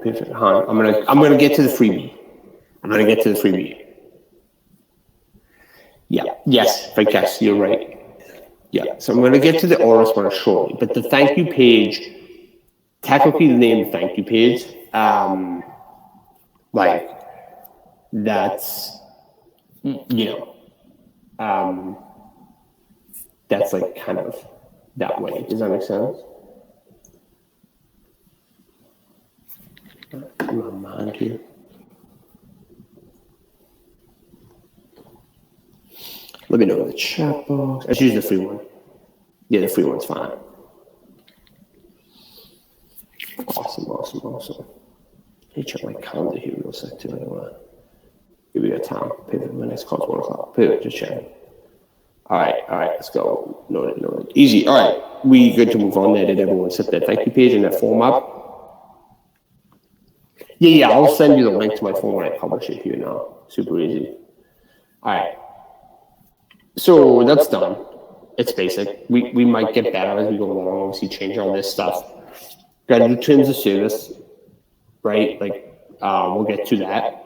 Perfect. I'm gonna get to the freebie. Yeah. Yes. But yes, you're right. Yeah. So I'm gonna get to the autoresponder shortly. But the thank you page, technically the name thank you page, like that's that's like kind of that way. Does that make sense? My mind here. Let me know in the chat box. Let's use the free one. Yeah, the free one's fine. Awesome. Let me check my calendar here real sec too. Here we got time. Pivot. My next call's 1 o'clock. Pivot. Just checking. All right. Let's go. Noted. Easy. All right. We good to move on there. Did everyone set their thank you page and that form up? Yeah. I'll send you the link to my form when I publish it here now. Super easy. All right. So that's done. It's basic. We might get better as we go along. Obviously, change all this stuff. Got to do terms of service, right? Like we'll get to that.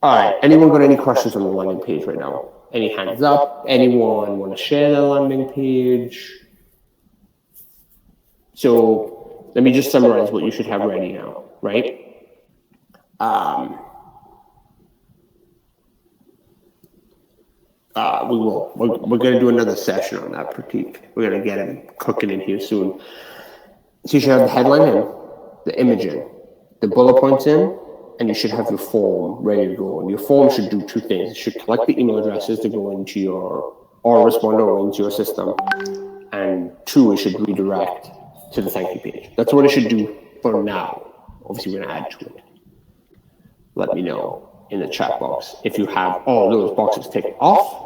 All right. Anyone got any questions on the landing page right now? Any hands up? Anyone want to share the landing page? So let me just summarize what you should have ready now, right? We will. We're going to do another session on that, Pratik. We're going to get him cooking in here soon. So you should have the headline in, the image in, the bullet points in, and you should have your form ready to go. And your form should do two things. It should collect the email addresses to go into your autoresponder or into your system. And two, it should redirect to the thank you page. That's what it should do for now. Obviously, we're going to add to it. Let me know in the chat box if you have all those boxes ticked off.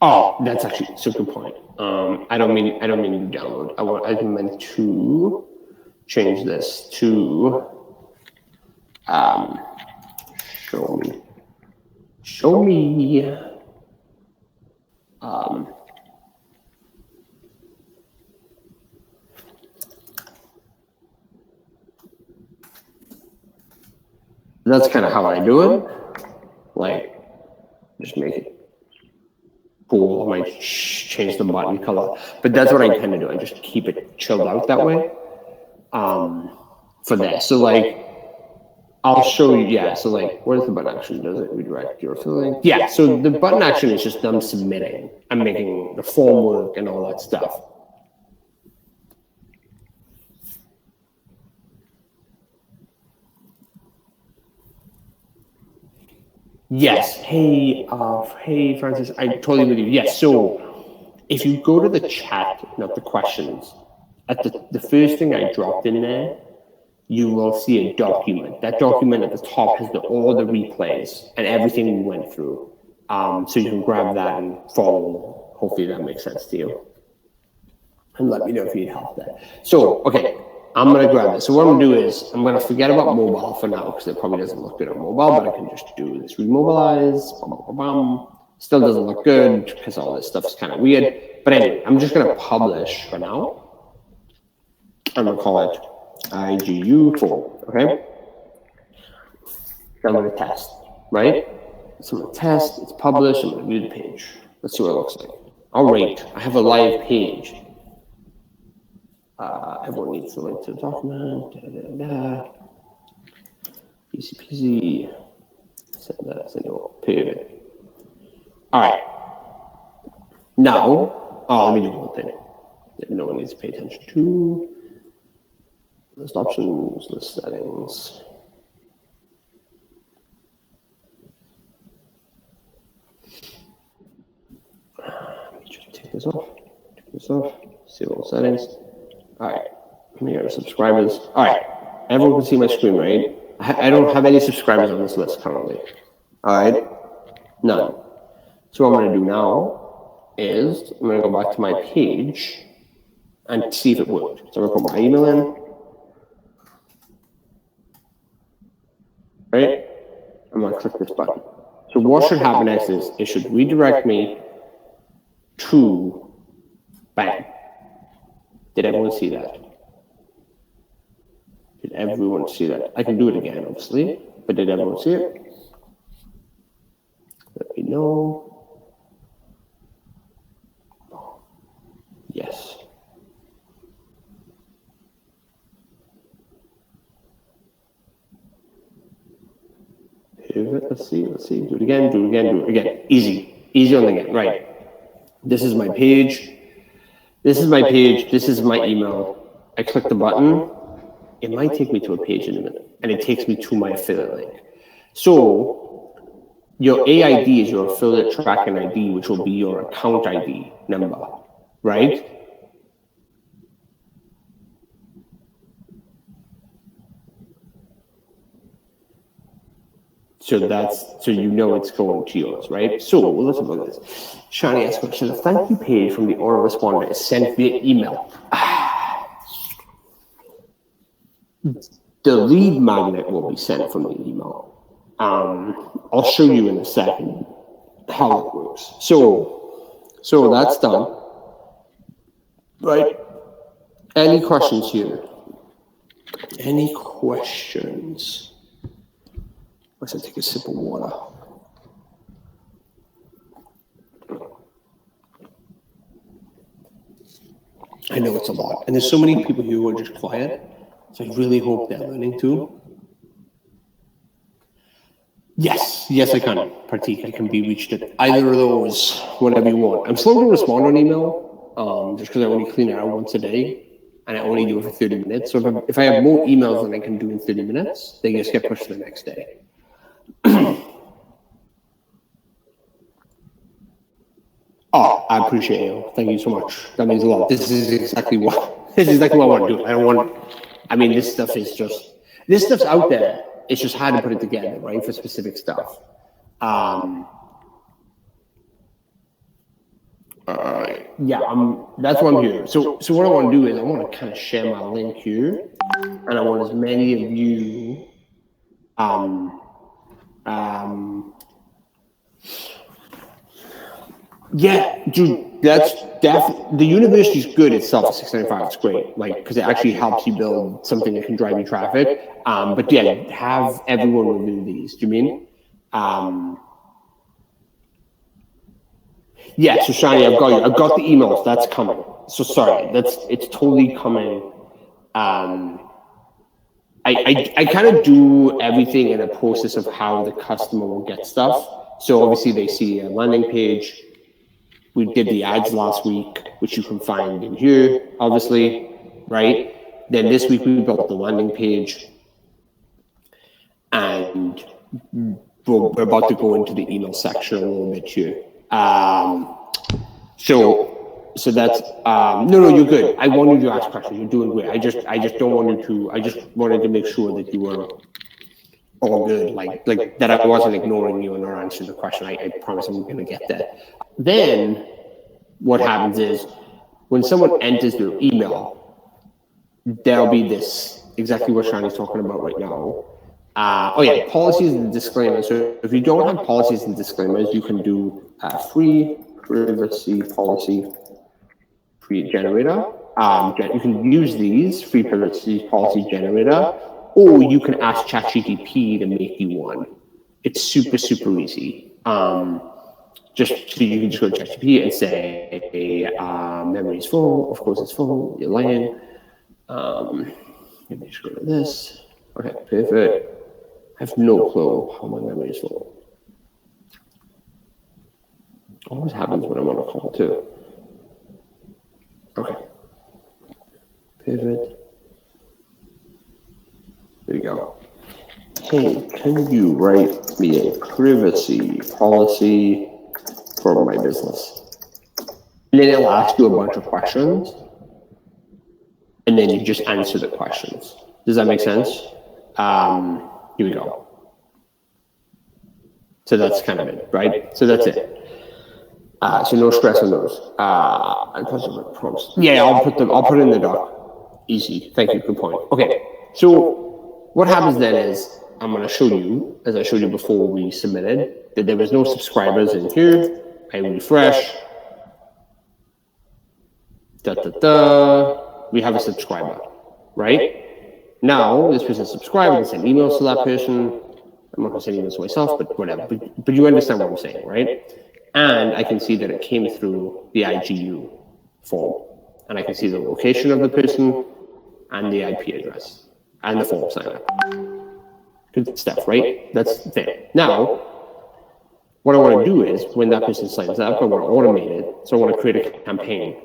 Oh, that's actually a good point. I don't mean to download. I meant to change this to show me. That's kind of how I do it. Like, just make it cool. I might change the button color, but that's what I intend to do. I just keep it chilled out that way. For that, so like, I'll show you. Yeah. So like, what is the button action? Does it redirect your filling? Yeah. So the button action is just them submitting. I'm making the form work and all that stuff. Yes. Hey, Francis. I totally agree with you. Yes. So if you go to the chat, not the questions, at the first thing I dropped in there, you will see a document. That document at the top has all the replays and everything we went through. So you can grab that and follow. Hopefully that makes sense to you. And let me know if you need help there. So, okay, I'm going to grab this. So what I'm going to do is I'm going to forget about mobile for now because it probably doesn't look good on mobile, but I can just do this remobilize. Still doesn't look good because all this stuff is kind of weird. But anyway, I'm just going to publish for now. I'm going to call it IGU4, okay? I'm going to test, right? So I'm going to test, it's published, I'm going to view the page. Let's see what it looks like. All right, I have a live page. Everyone needs to link to the document. Easy peasy. Send that, send it, pivot. All right. Now, let me do one thing that no one needs to pay attention to. List options, list settings. Let me just take this off. Disable settings. All right. Let me go to subscribers. All right. Everyone can see my screen, right? I don't have any subscribers on this list currently. All right. None. So what I'm going to do now is I'm going to go back to my page and see if it worked. So I'm going to put my email in. Right? I'm going to click this button. So what should happen next is it should redirect me to bang. Did everyone see that? Did everyone see that? I can do it again, obviously, but did everyone see it? Let me know. Yes. Let's see. Do it again. Easy on the again. Right. This is my page. This is my email. I click the button. It might take me to a page in a minute, and it takes me to my affiliate link. So your AID is your affiliate tracking ID, which will be your account ID number, right? So you know it's going to yours, right? So let's look at this. Shani asks, should a thank you page from the autoresponder is sent via email? The lead magnet will be sent from the email. I'll show you in a second how it works. So that's done, right? Any questions here? Any questions? Let's take a sip of water. I know it's a lot, and there's so many people here who are just quiet. So I really hope they're learning too. Yes, I can. Pratik, I can be reached at either of those, whatever you want. I'm slow to respond on email, just because I only clean it out once a day. and I only do it for 30 minutes. So if I have more emails than I can do in 30 minutes, they just get pushed to the next day. Oh, I appreciate you. Thank you so much. That means a lot. This is exactly what I want to do. This stuff's out there. It's just hard to put it together, right, for specific stuff. That's what I'm here. So what I want to do is I want to kind of share my link here, and I want as many of you, dude, that's definitely, the university's good itself at $695. It's great, like, because it actually helps you build something that can drive you traffic. But yeah, have everyone review these. Do you mean? Yeah, so Shani, I've got you. I've got the emails. That's coming. So sorry, it's totally coming. I kind of do everything in a process of how the customer will get stuff. So obviously they see a landing page. We did the ads last week, which you can find in here, obviously, right? Then this week we built the landing page, and we're about to go into the email section a little bit here. So that's no, you're good. I wanted you to ask questions. You're doing great. I just don't want you to. I just wanted to make sure that you were all good, like that I wasn't ignoring you and not answering the question. I promise I'm going to get there. Then what happens is when someone enters their email, there'll be this, exactly what Shani's talking about right now. Policies and disclaimers. So if you don't have policies and disclaimers, you can do a free privacy policy generator. You can use these free privacy policy generator, or you can ask ChatGPT to make you one. It's super, super easy. Just so you can just go to ChatGPT and say, memory is full. Of course, it's full. You're lying. Let me just go to this. Okay, perfect. I have no clue how my memory is full. Always happens when I'm on a call too. Okay. Pivot. There you go. Hey, can you write me a privacy policy for my business? And then it'll ask you a bunch of questions, and then you just answer the questions. Does that make sense? Here we go. So that's kind of it, right? So that's it. So no stress on those. Yeah, I'll put it in the doc. Easy. Thank you. Good point. Okay. So what happens then is I'm going to show you, as I showed you before we submitted, that there was no subscribers in here. I refresh. We have a subscriber, right? Now this person's subscribed. I send emails to that person. I'm not going to send emails to myself, but whatever. But you understand what I'm saying, right? And I can see that it came through the IGU form. And I can see the location of the person and the IP address and the form sign up. Good stuff, right? That's there. Now, what I want to do is when that person signs up, I want to automate it. So I want to create a campaign.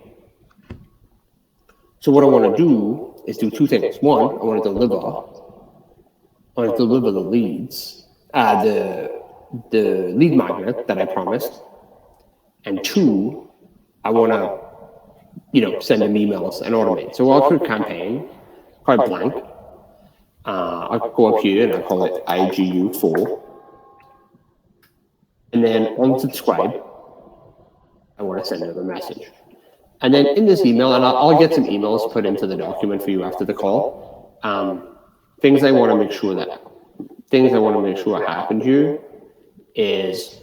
So what I want to do is do two things. One, I want to deliver the leads, the lead magnet that I promised. And two, I want to, send them emails and automate. So I'll create a campaign, quite blank. I'll go up here and I'll call it IGU4. And then on subscribe, I want to send them a message. And then in this email, and I'll get some emails put into the document for you after the call. Things I want to make sure happen here is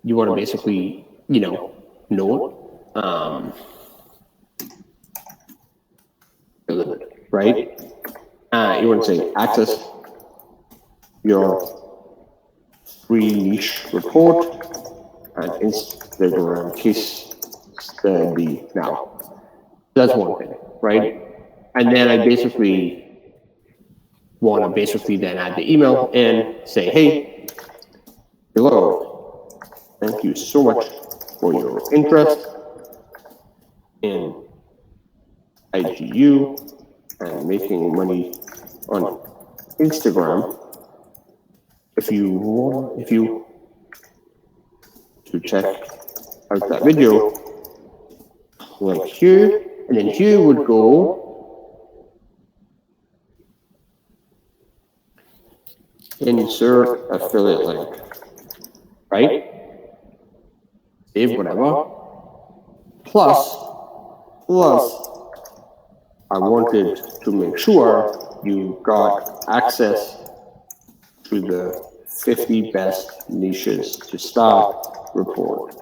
you want to basically, know it, right? You want to say access your free niche report and Instagram case study now. That's one thing, right? And then I basically want to then add the email and say, hey, hello, thank you so much for your interest in IGU and making money on Instagram. If you to check out that video, link here, and then here would go insert affiliate link, right? Save whatever. Plus, I wanted to make sure you got access to the 50 best niches to start report.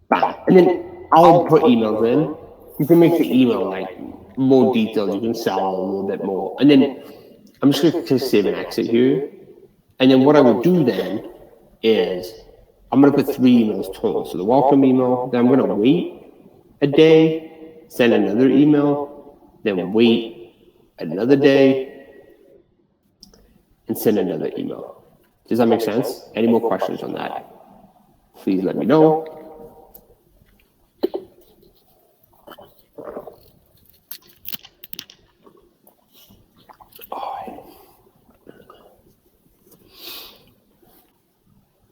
Bam. And then I'll put emails in. You can make the email like more detailed. You can sell a little bit more. And then I'm just going to save and exit here. And then what I would do then is I'm going to put 3 emails total. So the welcome email, then I'm going to wait a day, send another email, then wait another day, and send another email. Does that make sense? Any more questions on that? Please let me know.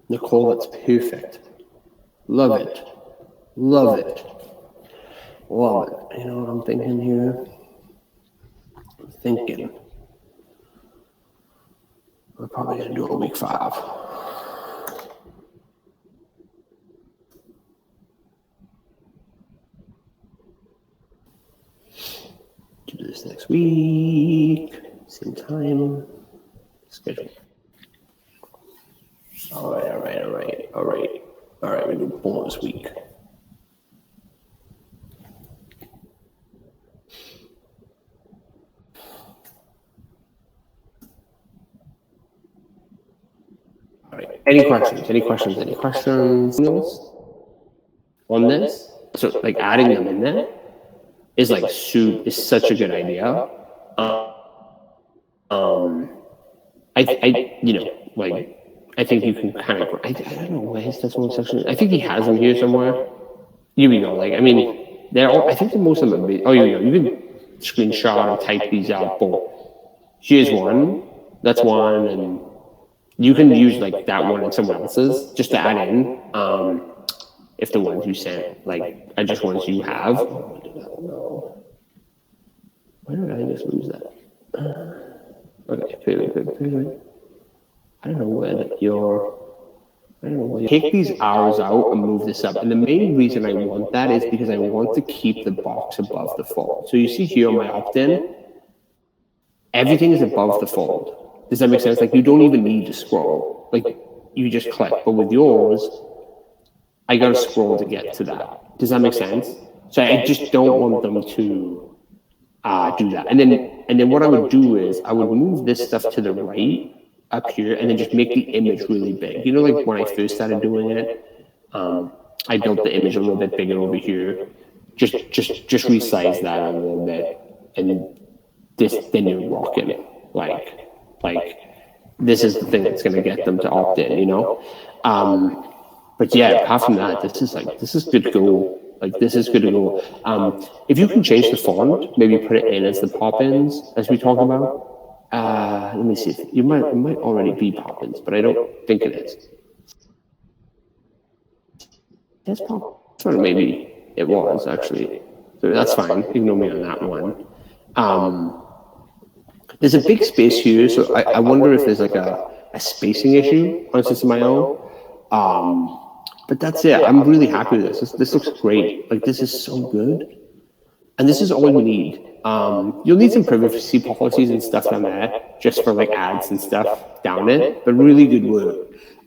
Nicole, that's perfect. Love it. Love it. Love it. You know what I'm thinking here? I'm thinking we're probably going to do a week 5. Do this next week. Same time. Schedule. All right, we do bonus week. All right, any questions on this? So like adding them in there is like is such a good idea. I you know, like I think you can kind of, I don't know where his decimal section. I think he has them here somewhere. You know, like, I mean, they're all, I think the most of them, you can screenshot and type these out, but here's one, that's one, and you can use like that one and someone else's just to add in, if the ones you sent, like, are just ones you have. Why did I just lose that? Okay, I don't know where take these hours out and move this up. And the main reason I want that is because I want to keep the box above the fold. So you see here on my opt-in, everything is above the fold. Does that make sense? Like you don't even need to scroll. Like you just click. But with yours, I gotta scroll to get to that. Does that make sense? So I just don't want them to do that. And then what I would do is I would move this stuff to the right up here and then just make the image really big. You know, like when I first started doing it, I built the image a little bit bigger over here. Just resize that a little bit, and then you're rocking. Like this is the thing that's going to get them to opt in. You know, but yeah, apart from that, this is good to go. Like this is good to go. If you can change the font, maybe put it in as the pop-ins, as we talked about. Let me see. It might already be pop-ins, but I don't think it is. That's probably maybe it was actually. So that's fine. Ignore me on that one. There's a big space here, so I wonder if there's like a spacing issue on System.io. But that's it. I'm really happy with this. This looks great. Like this is so good. And this is all you need. You'll need some privacy policies and stuff down there, just for like ads and stuff down it, but really good work.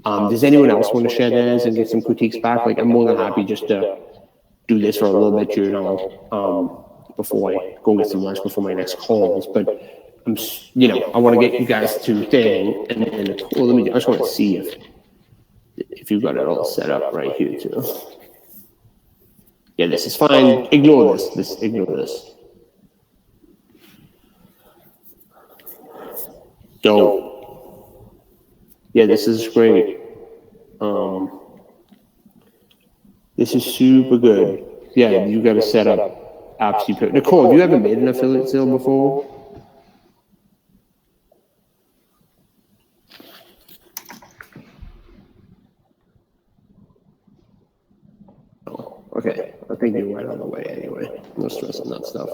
Does anyone else want to share theirs and get some critiques back? Like I'm more than happy just to do this for a little bit, you know, before I go get some lunch before my next calls. But I want to get you guys to thing, and then I just want to see if you've got it all set up right here too. Yeah, this is fine. Ignore this. Ignore this. Dope. Yeah, this is great. This is super good. Yeah, you got to set up apps. Nicole, have you ever made an affiliate sale before? Oh, okay, I think you're right on the way anyway. No stress on that stuff.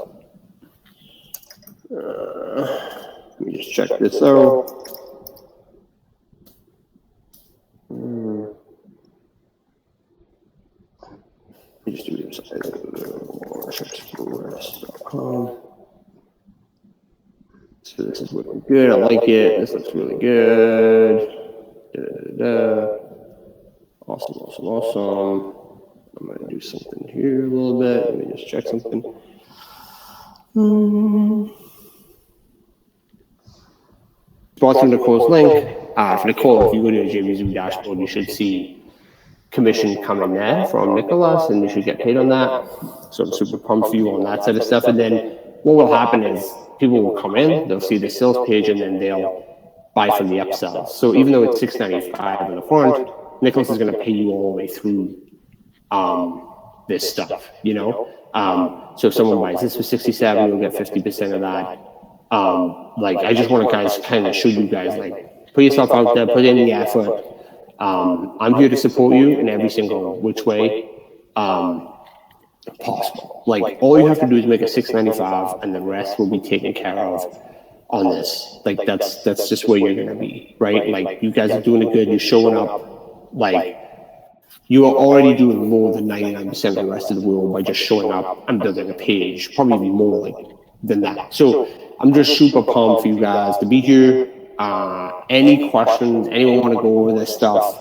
Let me just check this out. Let me just do this. So this is looking good. I like it. This looks really good. Awesome, awesome, awesome. I'm going to do something here a little bit. Let me just check something. Sponsoring Nicole's link. For Nicole, if you go to the JVZoo dashboard, you should see commission coming there from Nicholas, and you should get paid on that. So I'm super pumped for you on that side of stuff. And then what will happen is people will come in, they'll see the sales page, and then they'll buy from the upsells. So even though it's $6.95 in the front, Nicholas is going to pay you all the way through this stuff, you know? So if someone buys this for $67, you'll get 50% of that. Like, I just want to guys kind of show you guys, like, put yourself out there, put in the effort. I'm here to support you in every single which way possible. Like, all you have to do is make a $6.95, and the rest will be taken care of on this. Like, that's just where you're gonna be, right? Like, you guys are doing it good. You're showing up. Like, you are already doing more than 99% of the rest of the world by just showing up and building a page. Probably even more than that. So I'm just super pumped for you guys to be here. Any questions? Anyone want to go over this stuff?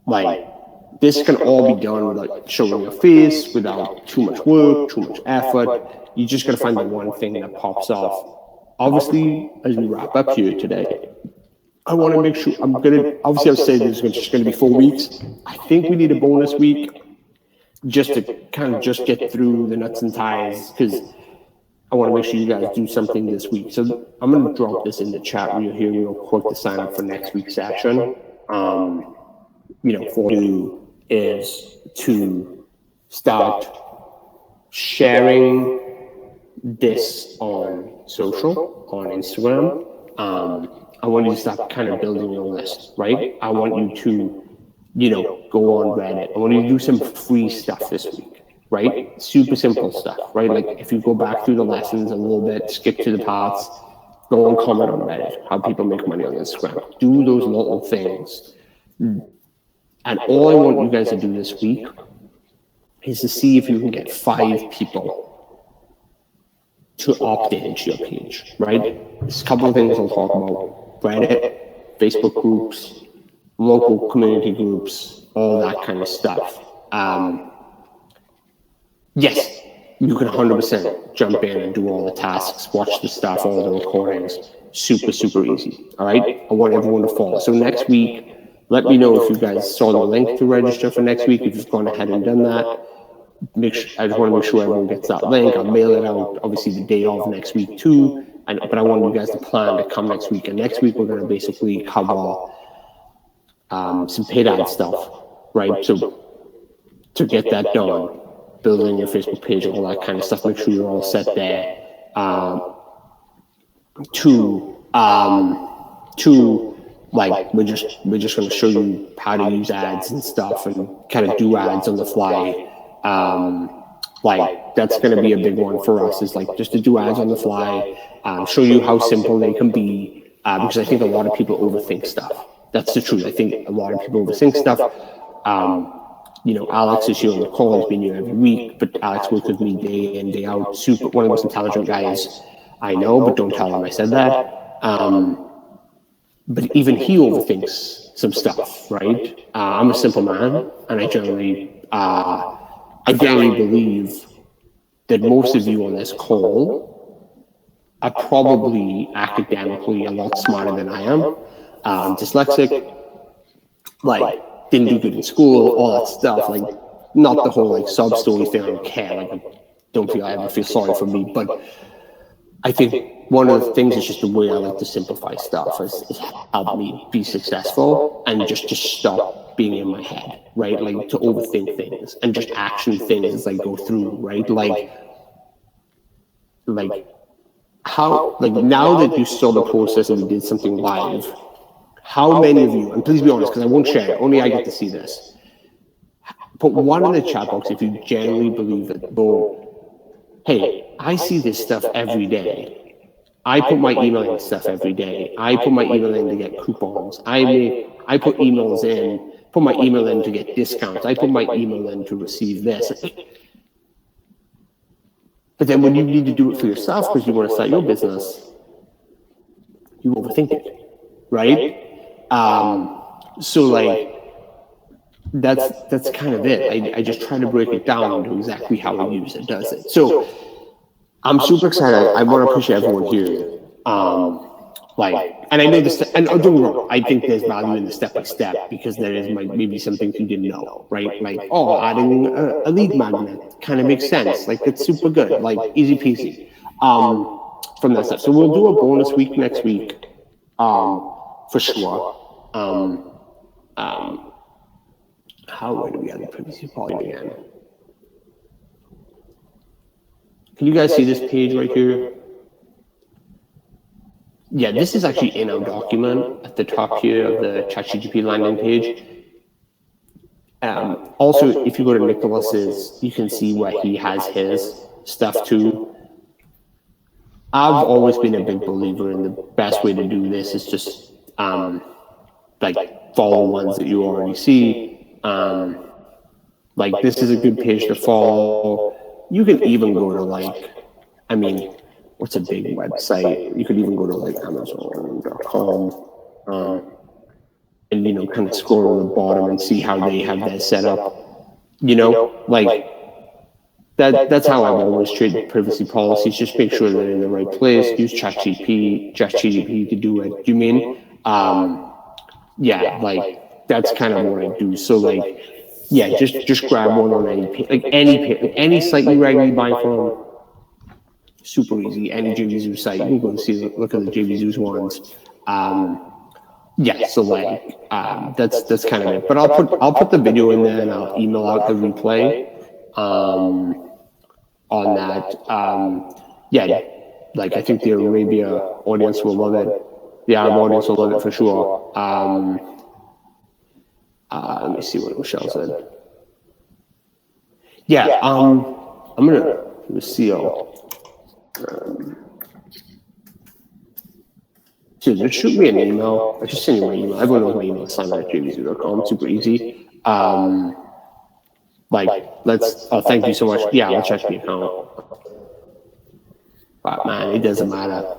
Like, this can all be done without showing your face, without too much work, too much effort. You just got to find the one thing that pops off. Obviously, as we wrap up here today, I want to make sure obviously I'll say there's just going to be 4 weeks. I think we need a bonus week just to kind of just get through the nuts and ties, because I want to make sure you guys do something this week. So I'm going to drop this in the chat here real quick to sign up for next week's session. For you is to start sharing this on social, on Instagram. I want you to start kind of building your list, right? I want you to, go on Reddit. I want you to do some free stuff this week, right? Super simple stuff, right? Like, if you go back through the lessons a little bit, skip to the parts, go and comment on Reddit, how people make money on Instagram. Do those little things. And all I want you guys to do this week is to see if you can get 5 people to opt into your page, right? There's a couple of things I'll talk about. Reddit, Facebook groups, local community groups, all that kind of stuff. Yes, you can 100% jump in and do all the tasks, watch the stuff, all the recordings. Super, super easy, all right? I want everyone to follow. So next week, let me know if you guys saw the link to register for next week, if you've gone ahead and done that. I just want to make sure everyone gets that link. I'll mail it out, obviously, the day of next week, too. But I want you guys to plan to come next week. And next week, we're going to basically cover some paid ad stuff, right? So to get that done, building your Facebook page, all that kind of stuff, make sure you're all set there. Like, we're just going to show you how to use ads and stuff, and kind of do ads on the fly. Like, that's going to be a big one for us, is like just to do ads on the fly, show you how simple they can be, because I think a lot of people overthink stuff. That's the truth. I think a lot of people overthink stuff. Alex is here on the call. He's been here every week, but Alex works with me day in, day out. Super, one of the most intelligent guys I know, but don't tell him I said that. But even he overthinks some stuff, right? I'm a simple man, and I generally believe that most of you on this call are probably academically a lot smarter than I am. Dyslexic, like, didn't do good in school, all that stuff. Like, not the whole like sub story thing. I don't care. Like, I ever feel sorry for me, but I think one of the things is just the way I like to simplify stuff is help me be successful, and just to stop being in my head, right? Like to overthink things and just action things as I go through, right? Like how, like now that you saw the process and we did something live, how many of you, and please be honest, because I won't share it, only I get to see this, put one in the chat box if you genuinely believe that, Bo, hey, I see this stuff every day. I put my email in stuff every day. I put my email in to get coupons. I put emails in, put my email in to get discounts. I put my email in to receive this. But then when you need to do it for yourself because you want to start your business, you overthink it, right? So like that's kind of it. I just try to break it down into exactly how a user does it. So I'm super excited. I want to appreciate everyone here. And I know this, and don't get me wrong, I think there's value in the step by step because there is maybe some things you didn't know, right? Like, adding a lead magnet kind of makes sense. Like, it's super good, like easy peasy from that stuff. So we'll do a bonus week next week for sure. Where do we have the privacy policy again? Can you guys see this page right here? Yeah, this is actually in our document at the top here of the ChatGPT landing page. Also, if you go to Nicholas's, you can see where he has his stuff too. I've always been a big believer in the best way to do this is just like follow ones that you already see. Like this is a good page to follow. You can even go to like, I mean, what's a big website? You could even go to like Amazon.com and kind of scroll on the bottom and see how they have that set up. Like that's how I've always treated privacy policies. Just make sure they're in the right place. Use ChatGPT to do it. Do you mean? Yeah, like that's kind of what I do. So like, yeah, just grab one on any site you regularly buy from. Super easy. Any JVZoo site, you can go and look at the JVZoo's ones. Yeah, so like that's kind of it. But I'll put the video in there and I'll email out the replay on that. Yeah, like I think the Arabia audience will love it. The Arab audience will love it for sure. Let me see what Michelle said. Yeah, I'm gonna seal. So just shoot me an email. I just send you my email. Everyone knows my email is simon@jvzoo.com. Super easy. Thank you so much. Yeah, I'll check the account. But man, it doesn't matter.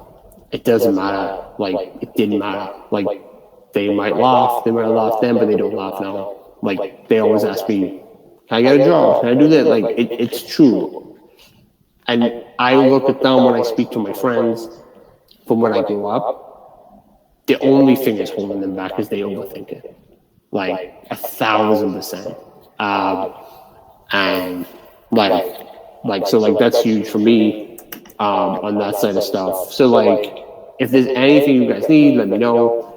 It doesn't matter. Like, it didn't matter. Like, they might laugh then, but they don't laugh now. Like, they always ask me, can I get a job? Can I do that? Like, it's true. And I look at them when I speak to my friends from when I grew up. The only thing that's holding them back is they overthink it. Like 1,000%. And so that's huge for me on that side of stuff. So like, if there's anything you guys need, let me know.